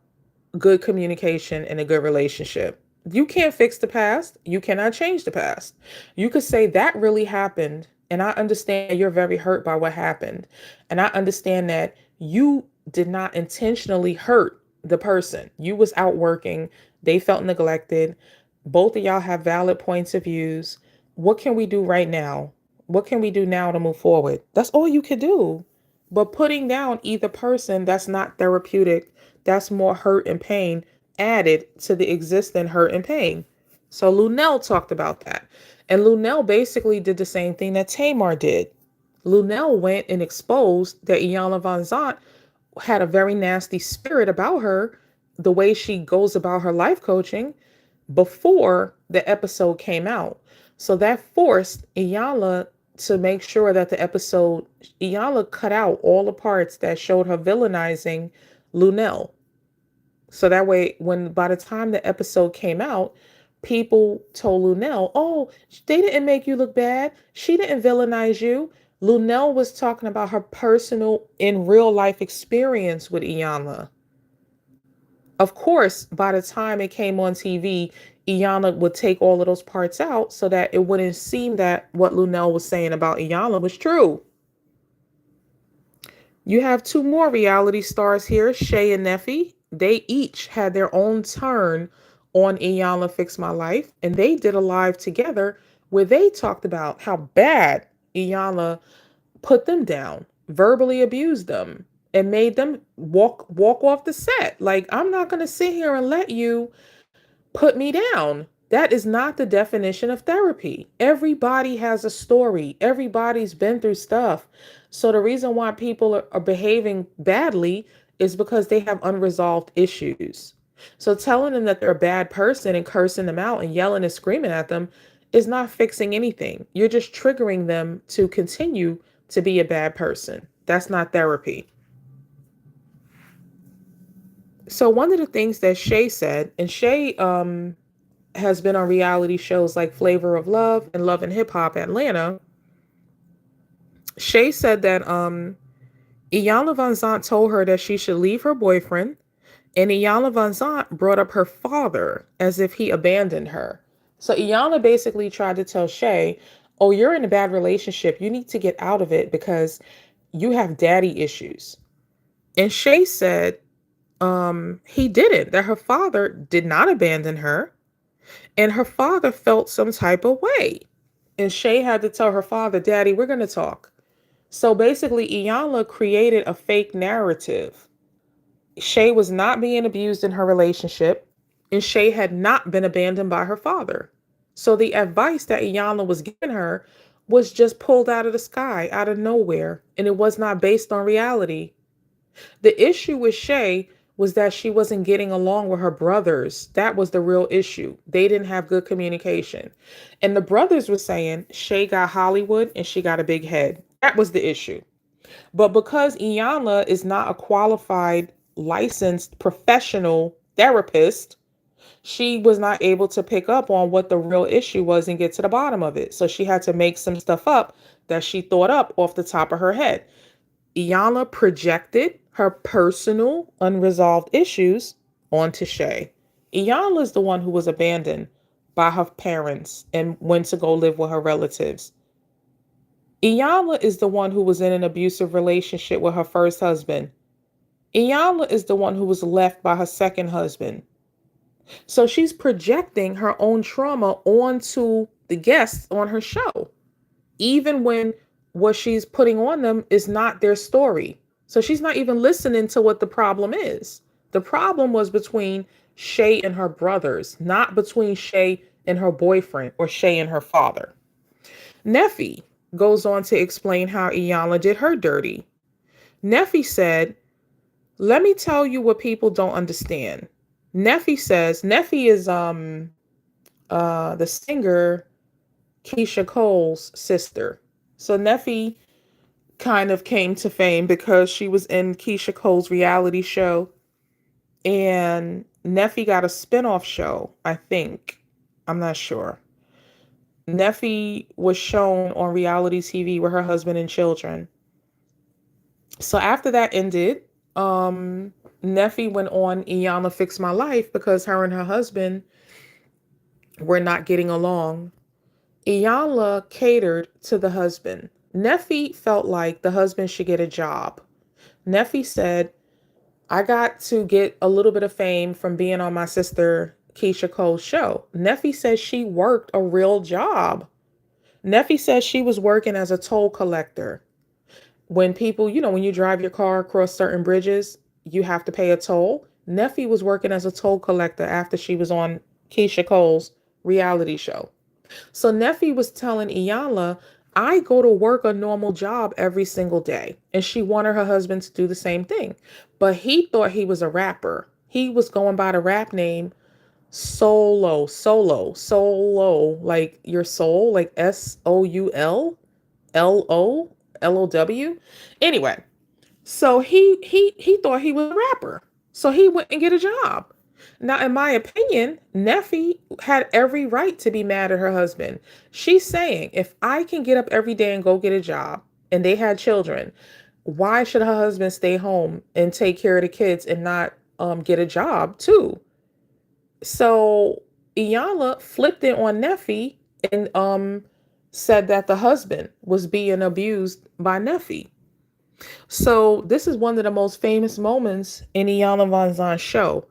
good communication and a good relationship. You can't fix the past. You cannot change the past. You could say that really happened. And I understand you're very hurt by what happened. And I understand that you did not intentionally hurt the person. You was out working. They felt neglected. Both of y'all have valid points of views. What can we do right now? What can we do now to move forward? That's all you could do. But putting down either person, that's not therapeutic. That's more hurt and pain added to the existing hurt and pain. So Lunel talked about that. And Lunel basically did the same thing that Tamar did. Lunel went and exposed that Iyanla Vanzant had a very nasty spirit about her, the way she goes about her life coaching before the episode came out. So that forced Iyanla to make sure that the episode, Iyanla cut out all the parts that showed her villainizing Lunel. So that way, by the time the episode came out, people told Lunel, oh, they didn't make you look bad. She didn't villainize you. Lunel was talking about her personal, in real life experience with Iyanla. Of course, by the time it came on TV, Iyanla would take all of those parts out so that it wouldn't seem that what Lunel was saying about Iyanla was true. You have two more reality stars here, Shay and Neffy. They each had their own turn on Iyanla Fix My Life, and they did a live together where they talked about how bad Iyanla put them down, verbally abused them, and made them walk off the set. Like, I'm not going to sit here and let you put me down. That is not the definition of therapy. Everybody has a story. Everybody's been through stuff. So the reason why people are behaving badly is because they have unresolved issues. So telling them that they're a bad person and cursing them out and yelling and screaming at them is not fixing anything. You're just triggering them to continue to be a bad person. That's not therapy. So one of the things that Shay said, and Shay has been on reality shows like Flavor of Love and Love and Hip Hop Atlanta. Shay said that Iyanla Vanzant told her that she should leave her boyfriend, and Iyanla Vanzant brought up her father as if he abandoned her. So Iyanla basically tried to tell Shay, oh, you're in a bad relationship. You need to get out of it because you have daddy issues. And Shay said he didn't, that her father did not abandon her. And her father felt some type of way. And Shay had to tell her father, Daddy, we're going to talk. So basically, Iyanla created a fake narrative. Shay was not being abused in her relationship, and Shay had not been abandoned by her father. So the advice that Iyanla was giving her was just pulled out of the sky, out of nowhere, and it was not based on reality. The issue with Shay was that she wasn't getting along with her brothers. That was the real issue. They didn't have good communication. And the brothers were saying Shay got Hollywood and she got a big head. That was the issue. But because Iyanla is not a qualified, licensed, professional therapist, she was not able to pick up on what the real issue was and get to the bottom of it. So she had to make some stuff up that she thought up off the top of her head. Iyanla projected her personal unresolved issues onto Shay. Iyanla is the one who was abandoned by her parents and went to go live with her relatives. Iyanla is the one who was in an abusive relationship with her first husband. Iyanla is the one who was left by her second husband. So she's projecting her own trauma onto the guests on her show, even when what she's putting on them is not their story. So she's not even listening to what the problem is. The problem was between Shay and her brothers, not between Shay and her boyfriend or Shay and her father. Neffy goes on to explain how Iyanla did her dirty. Neffy said, let me tell you what people don't understand. Neffy says, Neffy is the singer Keisha Cole's sister. So Neffy kind of came to fame because she was in Keisha Cole's reality show. And Neffy got a spinoff show, I think. I'm not sure. Neffy was shown on reality TV with her husband and children. So after that ended, Neffy went on Iyanla Fix My Life because her and her husband were not getting along. Iyanla catered to the husband. Neffy felt like the husband should get a job. Neffy said, I got to get a little bit of fame from being on my sister Keisha Cole's show. Neffy says she worked a real job. Neffy says she was working as a toll collector. When people, when you drive your car across certain bridges, you have to pay a toll. Neffy was working as a toll collector after she was on Keisha Cole's reality show. So Neffy was telling Iyanla, I go to work a normal job every single day. And she wanted her husband to do the same thing. But he thought he was a rapper. He was going by the rap name Solo, like your soul, like SOULLOW. Anyway, so he thought he was a rapper. So he went and get a job. Now, in my opinion, Neffy had every right to be mad at her husband. She's saying, if I can get up every day and go get a job, and they had children, why should her husband stay home and take care of the kids and not get a job too? So Iyanla flipped it on Neffy and said that the husband was being abused by Neffy. So this is one of the most famous moments in Iyanla Vanzant's show.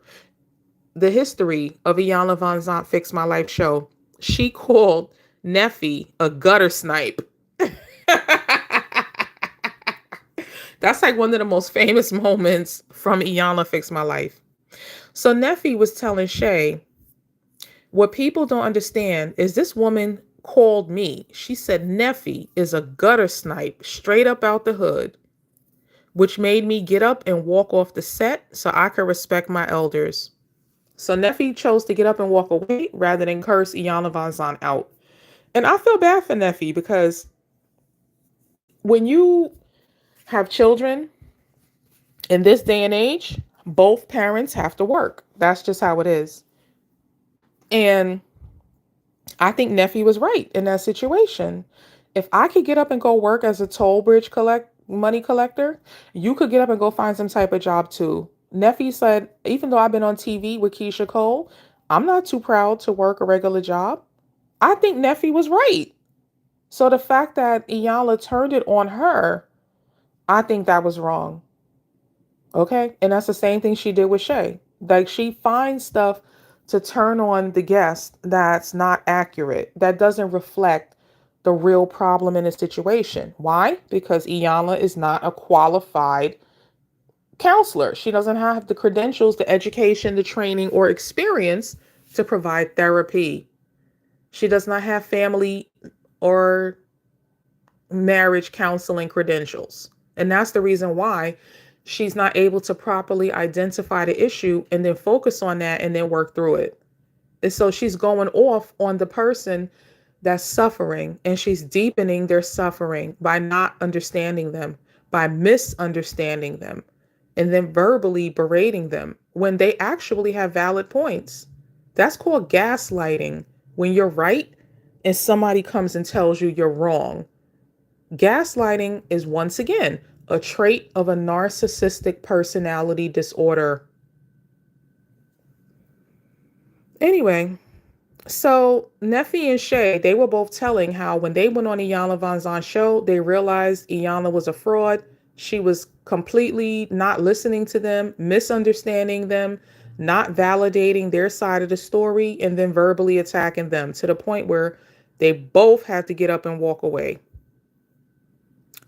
The history of Iyanla Vanzant Fix My Life show. She called Neffy a gutter snipe. That's like one of the most famous moments from Iyanla Fix My Life. So Neffy was telling Shay, what people don't understand is this woman called me. She said Neffy is a gutter snipe straight up out the hood, which made me get up and walk off the set so I could respect my elders. So Neffy chose to get up and walk away rather than curse Iyanla Vanzant out. And I feel bad for Neffy because when you have children in this day and age, both parents have to work. That's just how it is. And I think Neffy was right in that situation. If I could get up and go work as a toll bridge money collector, you could get up and go find some type of job too. Neffy said, even though I've been on TV with Keisha Cole, I'm not too proud to work a regular job. I think Neffy was right. So the fact that Iyanla turned it on her, I think that was wrong. Okay? And that's the same thing she did with Shay. Like she finds stuff to turn on the guest that's not accurate, that doesn't reflect the real problem in a situation. Why? Because Iyanla is not a qualified counselor. She doesn't have the credentials, the education, the training, or experience to provide therapy. She does not have family or marriage counseling credentials. And that's the reason why she's not able to properly identify the issue and then focus on that and then work through it. And so she's going off on the person that's suffering, and she's deepening their suffering by not understanding them, by misunderstanding them, and then verbally berating them when they actually have valid points. That's called gaslighting. When you're right and somebody comes and tells you you're wrong. Gaslighting is, once again, a trait of a narcissistic personality disorder. Anyway, so Neffy and Shay, they were both telling how when they went on Iyanla Vanzant's show, they realized Iyanla was a fraud. She was completely not listening to them, misunderstanding them, not validating their side of the story, and then verbally attacking them to the point where they both had to get up and walk away.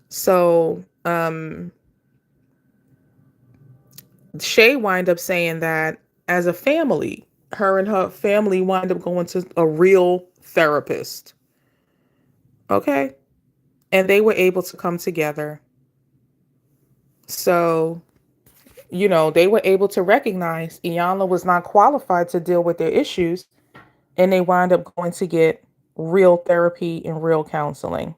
So Shay wind up saying that as a family, her and her family wind up going to a real therapist. Okay. And they were able to come together. So, they were able to recognize Iyanla was not qualified to deal with their issues. And they wind up going to get real therapy and real counseling.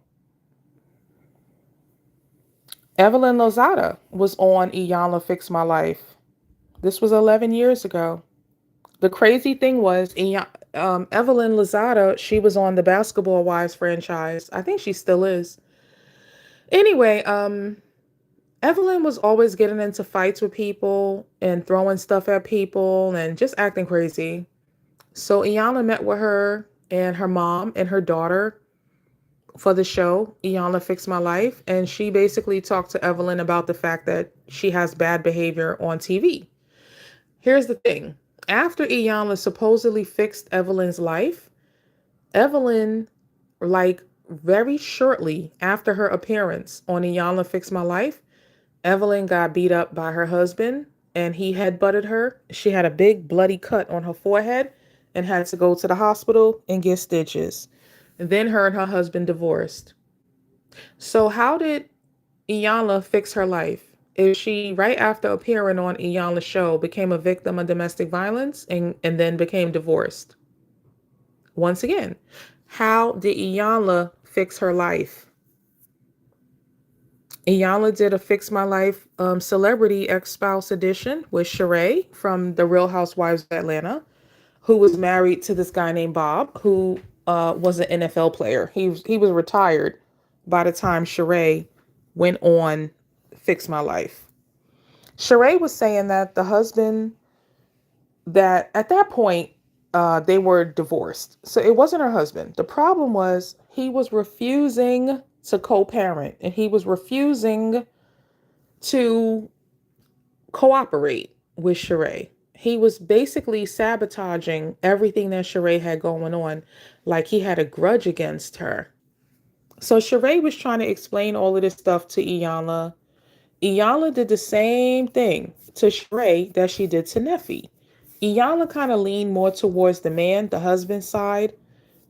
Evelyn Lozada was on Iyanla Fix My Life. This was 11 years ago. The crazy thing was, Evelyn Lozada, she was on the Basketball Wives franchise. I think she still is. Anyway, Evelyn was always getting into fights with people and throwing stuff at people and just acting crazy. So Iyanla met with her and her mom and her daughter for the show, Iyanla Fix My Life. And she basically talked to Evelyn about the fact that she has bad behavior on TV. Here's the thing. After Iyanla supposedly fixed Evelyn's life, Evelyn, like very shortly after her appearance on Iyanla Fix My Life, Evelyn got beat up by her husband and he headbutted her. She had a big bloody cut on her forehead and had to go to the hospital and get stitches. And then her and her husband divorced. So how did Iyanla fix her life? If she, right after appearing on Iyanla's show, became a victim of domestic violence and then became divorced? Once again, how did Iyanla fix her life? Iyanla did a Fix My Life Celebrity Ex-Spouse edition with Sheree from The Real Housewives of Atlanta, who was married to this guy named Bob, who was an NFL player. He was retired by the time Sheree went on Fix My Life. Sheree was saying that the husband, that at that point, they were divorced. So it wasn't her husband. The problem was he was refusing to co-parent and he was refusing to cooperate with Sheree. He was basically sabotaging everything that Sheree had going on, like he had a grudge against her. So Sheree was trying to explain all of this stuff to Iyanla. Iyanla did the same thing to Sheree that she did to Nephi. Iyanla kind of leaned more towards the man, the husband side,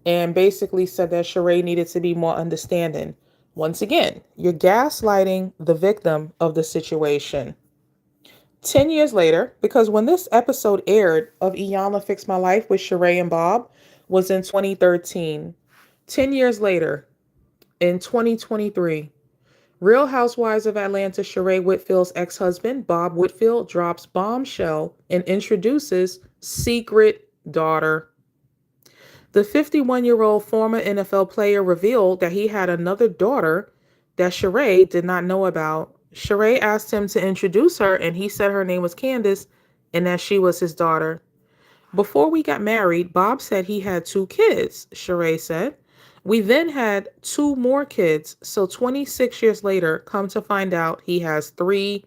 and basically said that Sheree needed to be more understanding. Once again, you're gaslighting the victim of the situation. 10 years later, because when this episode aired of Iyanla Fix My Life with Sheree and Bob was in 2013. 10 years later, in 2023, Real Housewives of Atlanta Sheree Whitfield's ex-husband, Bob Whitfield, drops bombshell and introduces secret daughter. The 51-year-old former NFL player revealed that he had another daughter that Sheree did not know about. Sheree asked him to introduce her, and he said her name was Candace and that she was his daughter. Before we got married, Bob said he had 2 kids, Sheree said. We then had 2 more kids, so 26 years later, come to find out he has 3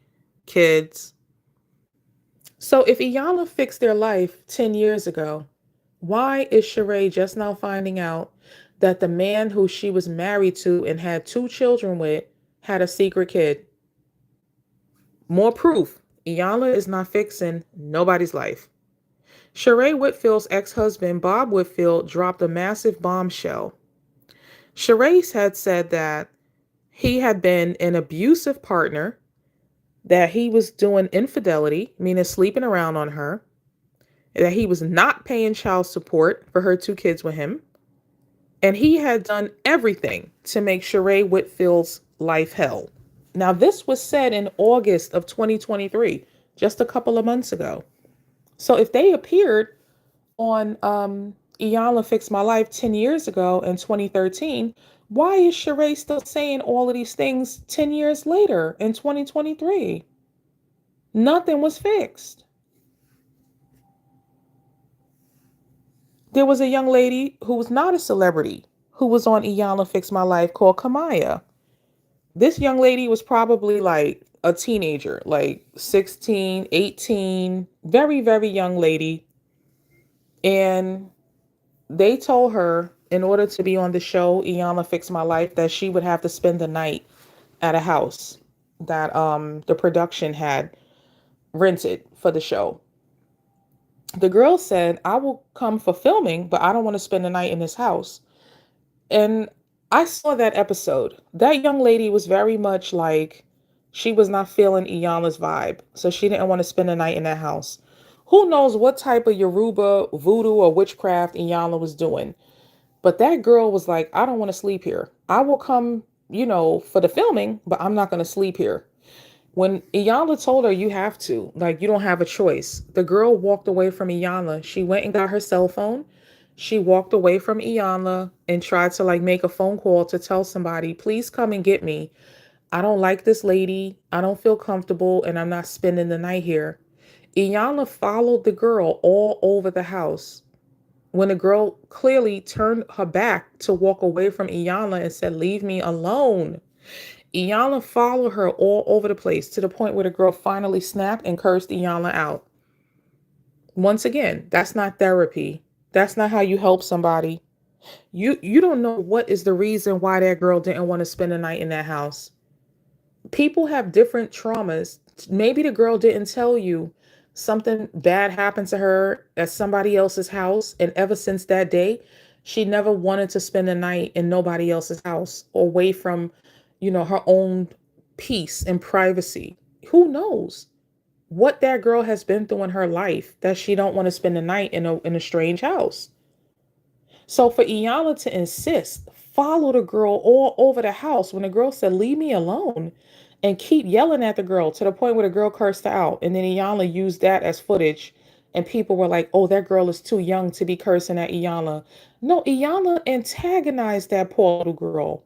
kids. So if Iyanla fixed their life 10 years ago, why is Sheree just now finding out that the man who she was married to and had 2 children with had a secret kid? More proof. Iyanla is not fixing nobody's life. Sheree Whitfield's ex-husband, Bob Whitfield, dropped a massive bombshell. Sheree had said that he had been an abusive partner, that he was doing infidelity, meaning sleeping around on her, that he was not paying child support for her 2 kids with him, and he had done everything to make Sheree Whitfield's life hell. Now, this was said in August of 2023, just a couple of months ago. So if they appeared on Iyanla Fix My Life 10 years ago in 2013, why is Sheree still saying all of these things 10 years later in 2023? Nothing was fixed. There was a young lady who was not a celebrity who was on Iyanla Fix My Life called Kamaya. This young lady was probably like a teenager, like 16, 18, very, very young lady. And they told her in order to be on the show, Iyanla Fix My Life, that she would have to spend the night at a house that the production had rented for the show. The girl said, I will come for filming, but I don't want to spend the night in this house. And I saw that episode. That young lady was very much like she was not feeling Iyanla's vibe. So she didn't want to spend the night in that house. Who knows what type of Yoruba voodoo or witchcraft Iyanla was doing. But that girl was like, I don't want to sleep here. I will come, for the filming, but I'm not going to sleep here. When Iyanla told her, you have to, like, you don't have a choice, the girl walked away from Iyanla. She went and got her cell phone. She walked away from Iyanla and tried to, like, make a phone call to tell somebody, please come and get me. I don't like this lady. I don't feel comfortable, and I'm not spending the night here. Iyanla followed the girl all over the house. When the girl clearly turned her back to walk away from Iyanla and said, leave me alone, Iyanla followed her all over the place to the point where the girl finally snapped and cursed Iyanla out. Once again, that's not therapy. That's not how you help somebody. You don't know what is the reason why that girl didn't want to spend the night in that house. People have different traumas. Maybe the girl didn't tell you something bad happened to her at somebody else's house, and ever since that day, she never wanted to spend the night in nobody else's house, away from, her own peace and privacy. Who knows what that girl has been through in her life that she don't want to spend the night in a strange house. So for Iyanla to insist, follow the girl all over the house when the girl said, leave me alone, and keep yelling at the girl to the point where the girl cursed her out. And then Iyanla used that as footage. And people were like, oh, that girl is too young to be cursing at Iyanla. No, Iyanla antagonized that poor little girl.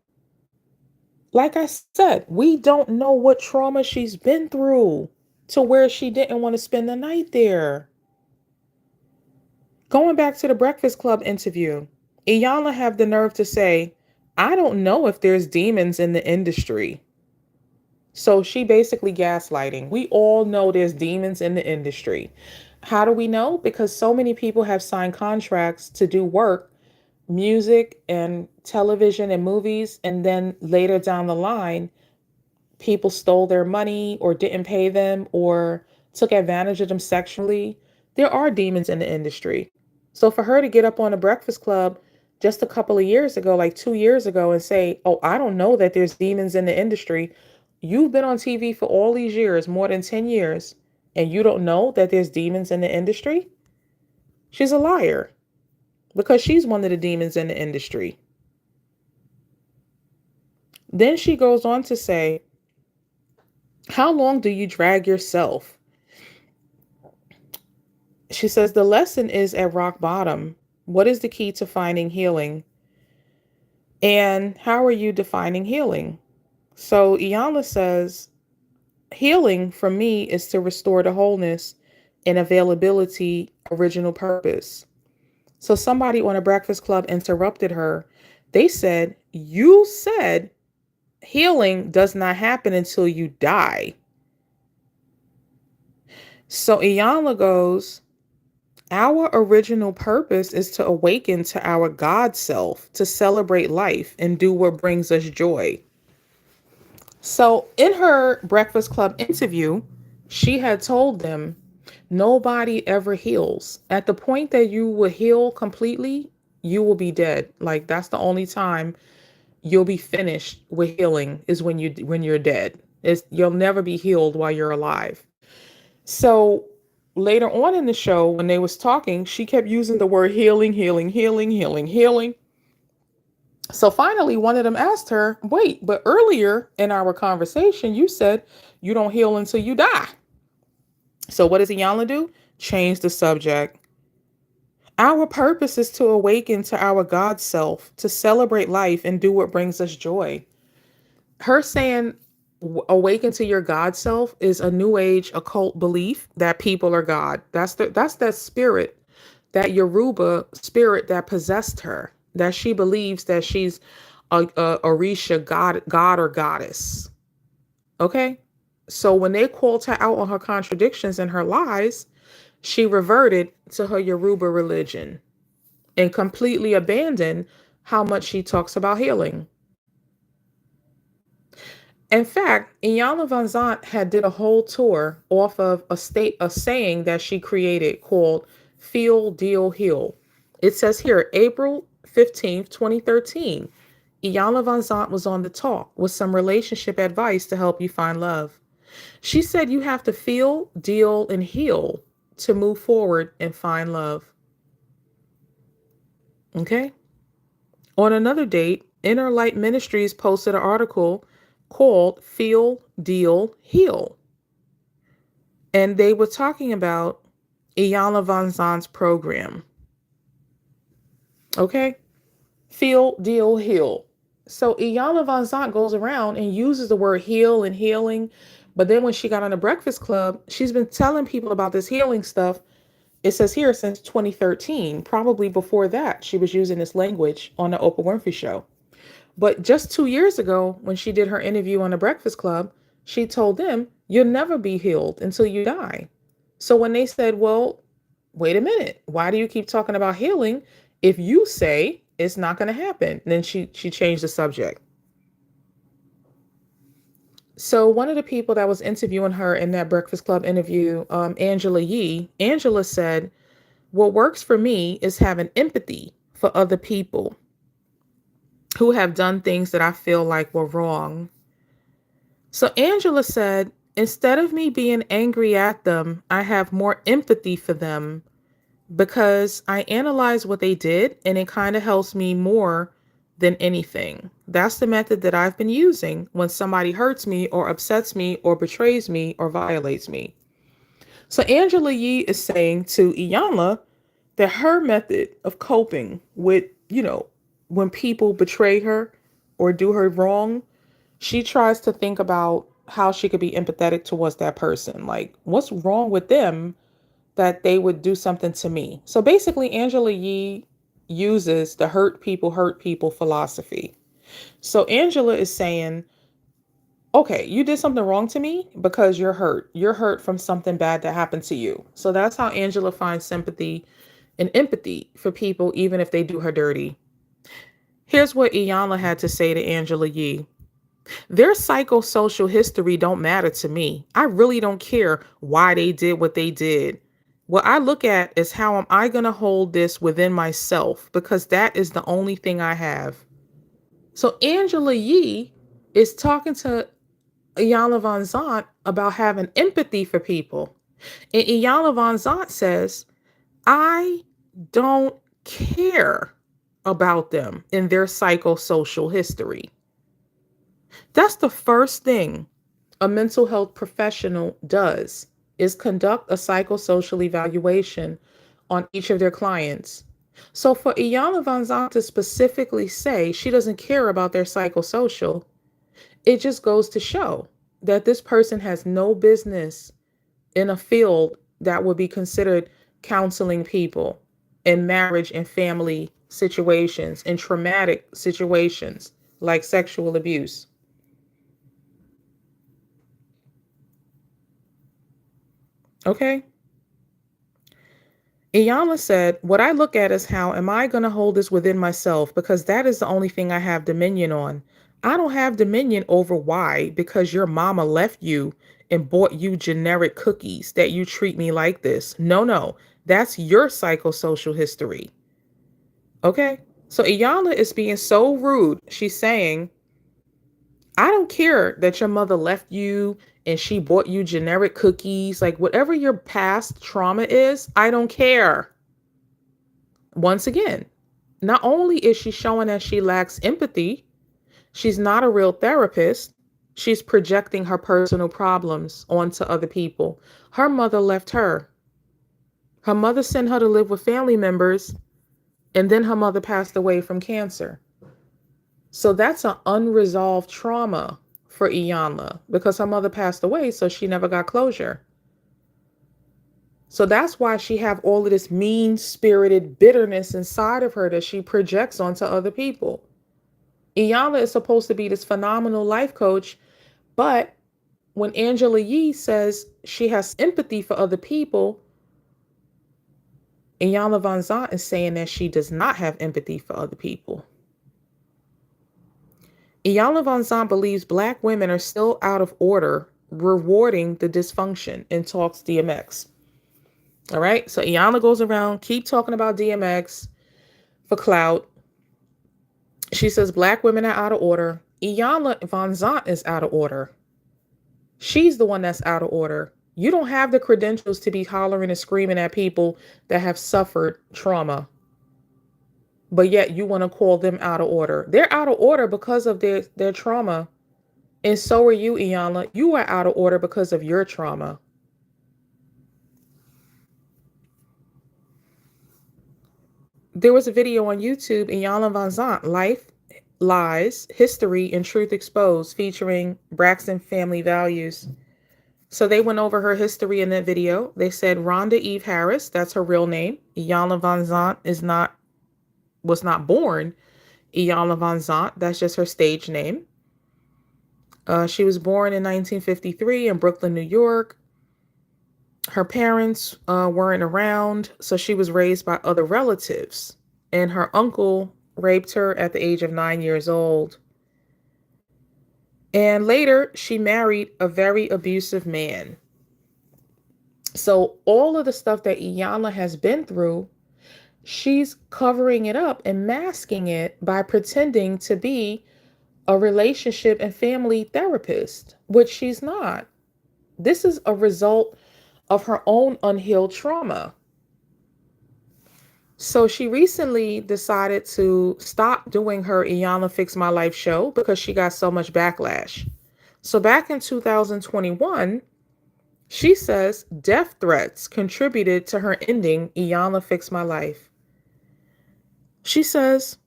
Like I said, we don't know what trauma she's been through to where she didn't want to spend the night there. Going back to the Breakfast Club interview, Iyanla have the nerve to say, I don't know if there's demons in the industry. So she basically gaslighting. We all know there's demons in the industry. How do we know? Because so many people have signed contracts to do work, music and television and movies, and then later down the line, people stole their money or didn't pay them or took advantage of them sexually. There are demons in the industry. So for her to get up on the Breakfast Club just a couple of years ago, like 2 years ago, and say, oh, I don't know that there's demons in the industry. You've been on TV for all these years, more than 10 years, and you don't know that there's demons in the industry? She's a liar because she's one of the demons in the industry. Then she goes on to say, how long do you drag yourself? She says the lesson is at rock bottom. What is the key to finding healing? And how are you defining healing? So Iyanla says, healing for me is to restore the wholeness and availability, original purpose. So somebody on a Breakfast Club interrupted her. They said, you said healing does not happen until you die. So Iyanla goes, our original purpose is to awaken to our God self, to celebrate life and do what brings us joy. So in her Breakfast Club interview, she had told them, nobody ever heals. At the point that you will heal completely, you will be dead. Like that's the only time you'll be finished with healing is when you're dead. You'll never be healed while you're alive. So later on in the show, when they was talking, she kept using the word healing, healing, healing, healing, healing. So finally, one of them asked her, wait, but earlier in our conversation, you said you don't heal until you die. So what does Iyanla do? Change the subject. Our purpose is to awaken to our God self, to celebrate life and do what brings us joy. Her saying awaken to your God self is a new age occult belief that people are God. That's that spirit, that Yoruba spirit that possessed her, that she believes that she's a Orisha god or goddess. Okay? So when they called her out on her contradictions and her lies, she reverted to her Yoruba religion and completely abandoned how much she talks about healing. In fact, Iyanla Vanzant had did a whole tour off of a saying that she created called Feel, Deal, Heal. It says here, April 15th, 2013, Iyanla Vanzant was on the talk with some relationship advice to help you find love. She said you have to feel, deal, and heal to move forward and find love. Okay? On another date, Inner Light Ministries posted an article called Feel, Deal, Heal. And they were talking about Iyanla Vanzant's program. Okay? Feel, Deal, Heal. So Iyanla Vanzant goes around and uses the word heal and healing. But then when she got on the Breakfast Club, she's been telling people about this healing stuff. It says here since 2013, probably before that, she was using this language on the Oprah Winfrey Show. But just 2 years ago, when she did her interview on the Breakfast Club, she told them, you'll never be healed until you die. So when they said, well, wait a minute, why do you keep talking about healing if you say it's not going to happen? And then she changed the subject. So one of the people that was interviewing her in that Breakfast Club interview, Angela Yee, Angela said, what works for me is having empathy for other people who have done things that I feel like were wrong. So Angela said, instead of me being angry at them, I have more empathy for them because I analyze what they did and it kind of helps me more than anything. That's the method that I've been using when somebody hurts me or upsets me or betrays me or violates me. So Angela Yee is saying to Iyanla that her method of coping with, when people betray her or do her wrong, she tries to think about how she could be empathetic towards that person. Like, what's wrong with them that they would do something to me? So basically, Angela Yee uses the hurt people philosophy. So Angela is saying, okay, you did something wrong to me because you're hurt. You're hurt from something bad that happened to you. So that's how Angela finds sympathy and empathy for people, even if they do her dirty. Here's what Iyanla had to say to Angela Yee. Their psychosocial history don't matter to me. I really don't care why they did what they did. What I look at is how am I going to hold this within myself, because that is the only thing I have. So Angela Yee is talking to Iyanla Vanzant about having empathy for people. And Iyanla Vanzant says, I don't care about them and their psychosocial history. That's the first thing a mental health professional does, is conduct a psychosocial evaluation on each of their clients. So for Iyanla Vanzant to specifically say she doesn't care about their psychosocial, it just goes to show that this person has no business in a field that would be considered counseling people in marriage and family situations, in traumatic situations like sexual abuse. Okay? Iyanla said, what I look at is how am I going to hold this within myself, because that is the only thing I have dominion on. I don't have dominion over why, because your mama left you and bought you generic cookies that you treat me like this. No, that's your psychosocial history. Okay? So Iyanla is being so rude. She's saying, I don't care that your mother left you and she bought you generic cookies. Like, whatever your past trauma is, I don't care. Once again, not only is she showing that she lacks empathy, she's not a real therapist. She's projecting her personal problems onto other people. Her mother left her. Her mother sent her to live with family members, and then her mother passed away from cancer. So that's an unresolved trauma for Iyanla, because her mother passed away, so she never got closure. So that's why she have all of this mean-spirited bitterness inside of her that she projects onto other people. Iyanla is supposed to be this phenomenal life coach, but when Angela Yee says she has empathy for other people, Iyanla Vanzant is saying that she does not have empathy for other people. Iyanla Vanzant believes Black women are still out of order, rewarding the dysfunction in Talks DMX. All right, so Iyanla goes around, keep talking about DMX for clout. She says Black women are out of order. Iyanla Vanzant is out of order. She's the one that's out of order. You don't have the credentials to be hollering and screaming at people that have suffered trauma, but yet you want to call them out of order. They're out of order because of their trauma. And so are you, Iyanla. You are out of order because of your trauma. There was a video on YouTube, Iyanla Vanzant, Life, Lies, History, and Truth Exposed, featuring Braxton Family Values. So they went over her history in that video. They said Rhonda Eve Harris, that's her real name. Iyanla Vanzant was not born Iyanla Vanzant. That's just her stage name. She was born in 1953 in Brooklyn, New York. Her parents weren't around, so she was raised by other relatives. And her uncle raped her at the age of 9 years old. And later, she married a very abusive man. So all of the stuff that Iyanla has been through, she's covering it up and masking it by pretending to be a relationship and family therapist, which she's not. This is a result of her own unhealed trauma. So she recently decided to stop doing her Iyanla Fix My Life show because she got so much backlash. So back in 2021, she says death threats contributed to her ending Iyanla Fix My Life. She says,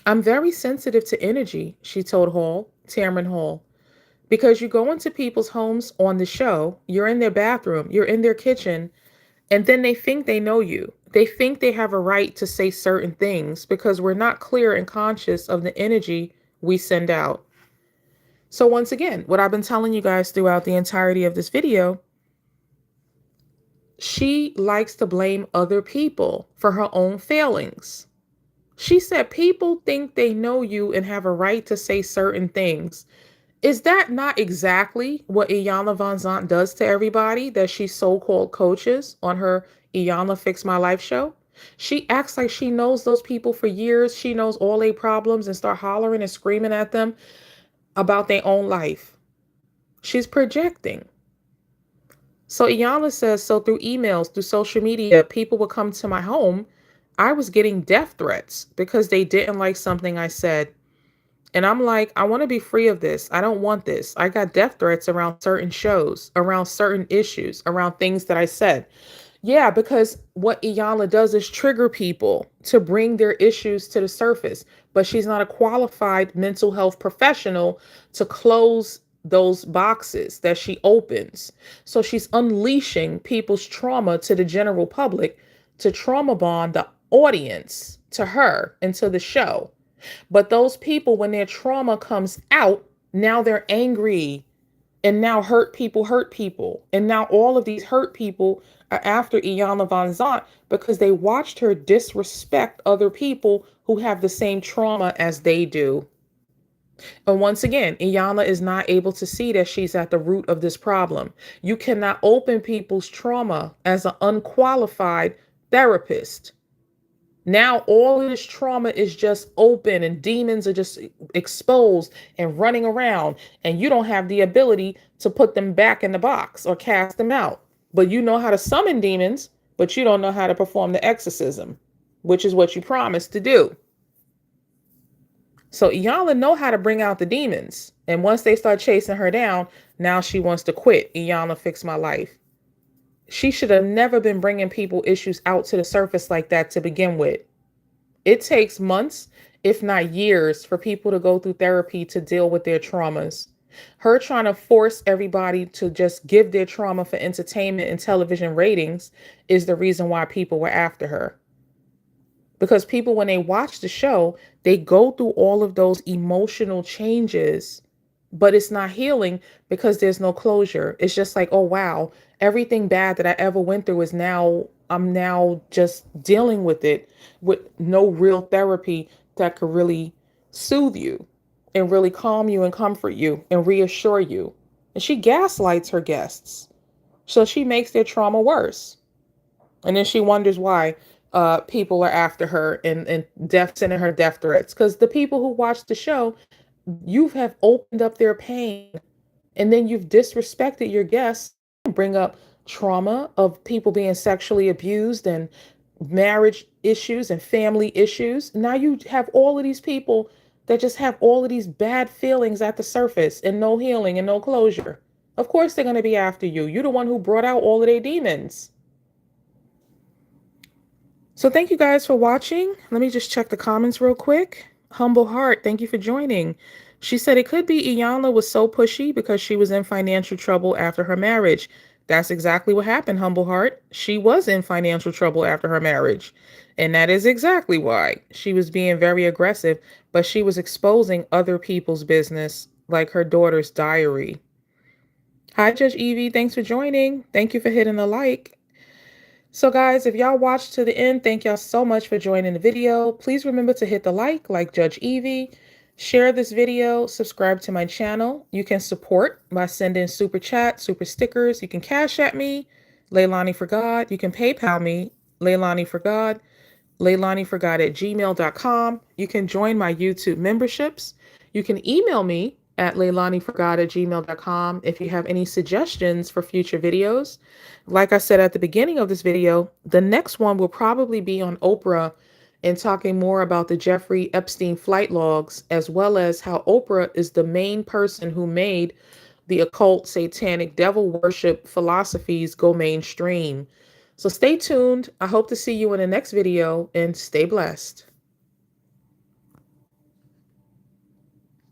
I'm very sensitive to energy, she told Tamron Hall, because you go into people's homes on the show, you're in their bathroom, you're in their kitchen, and then they think they know you. They think they have a right to say certain things because we're not clear and conscious of the energy we send out. So once again, what I've been telling you guys throughout the entirety of this video, she likes to blame other people for her own failings. She said people think they know you and have a right to say certain things. Is that not exactly what Iyanla Vanzant does to everybody that she so-called coaches on her Iyanla Fix My Life show? She acts like she knows those people for years. She knows all their problems and start hollering and screaming at them about their own life. She's projecting. So Iyanla says, so through emails, through social media, people would come to my home. I was getting death threats because they didn't like something I said. And I'm like, I want to be free of this. I don't want this. I got death threats around certain shows, around certain issues, around things that I said. Yeah, because what Iyanla does is trigger people to bring their issues to the surface. But she's not a qualified mental health professional to close those boxes that she opens. So she's unleashing people's trauma to the general public to trauma bond the audience to her and to the show. But those people, when their trauma comes out, now they're angry and now hurt people. And now all of these hurt people are after Iyanla Vanzant because they watched her disrespect other people who have the same trauma as they do. And once again, Iyanla is not able to see that she's at the root of this problem. You cannot open people's trauma as an unqualified therapist. Now all of this trauma is just open and demons are just exposed and running around, and you don't have the ability to put them back in the box or cast them out. But you know how to summon demons, but you don't know how to perform the exorcism, which is what you promised to do. So Iyanla know how to bring out the demons. And once they start chasing her down, now she wants to quit. Iyanla Fix My Life. She should have never been bringing people issues out to the surface like that to begin with. It takes months, if not years, for people to go through therapy to deal with their traumas. Her trying to force everybody to just give their trauma for entertainment and television ratings is the reason why people were after her. Because people, when they watch the show, they go through all of those emotional changes, but it's not healing because there's no closure. It's just like, oh, wow, everything bad that I ever went through is now, I'm now just dealing with it with no real therapy that could really soothe you and really calm you and comfort you and reassure you. And she gaslights her guests. So she makes their trauma worse. And then she wonders why people are after her and sending her death threats. Because the people who watch the show, you have opened up their pain, and then you've disrespected your guests. Bring up trauma of people being sexually abused and marriage issues and family issues. Now you have all of these people that just have all of these bad feelings at the surface and no healing and no closure. Of course they're going to be after you. You're the one who brought out all of their demons. So thank you guys for watching. Let me just check the comments real quick. Humble Heart, thank you for joining. She said it could be Iyanla was so pushy because she was in financial trouble after her marriage. That's exactly what happened, Humble Heart. She was in financial trouble after her marriage. And that is exactly why. She was being very aggressive, but she was exposing other people's business, like her daughter's diary. Hi, Judge Evie. Thanks for joining. Thank you for hitting the like. So guys, if y'all watched to the end, thank y'all so much for joining the video. Please remember to hit the like Judge Evie, share this video, subscribe to my channel. You can support by sending super chat, super stickers. You can cash at me, Leilani for God. You can PayPal me, Leilani for God, leilaniforgod@gmail.com. You can join my YouTube memberships. You can email me at leilaniforgod@gmail.com if you have any suggestions for future videos. Like I said at the beginning of this video, the next one will probably be on Oprah and talking more about the Jeffrey Epstein flight logs, as well as how Oprah is the main person who made the occult, satanic, devil worship philosophies go mainstream. So stay tuned. I hope to see you in the next video and stay blessed.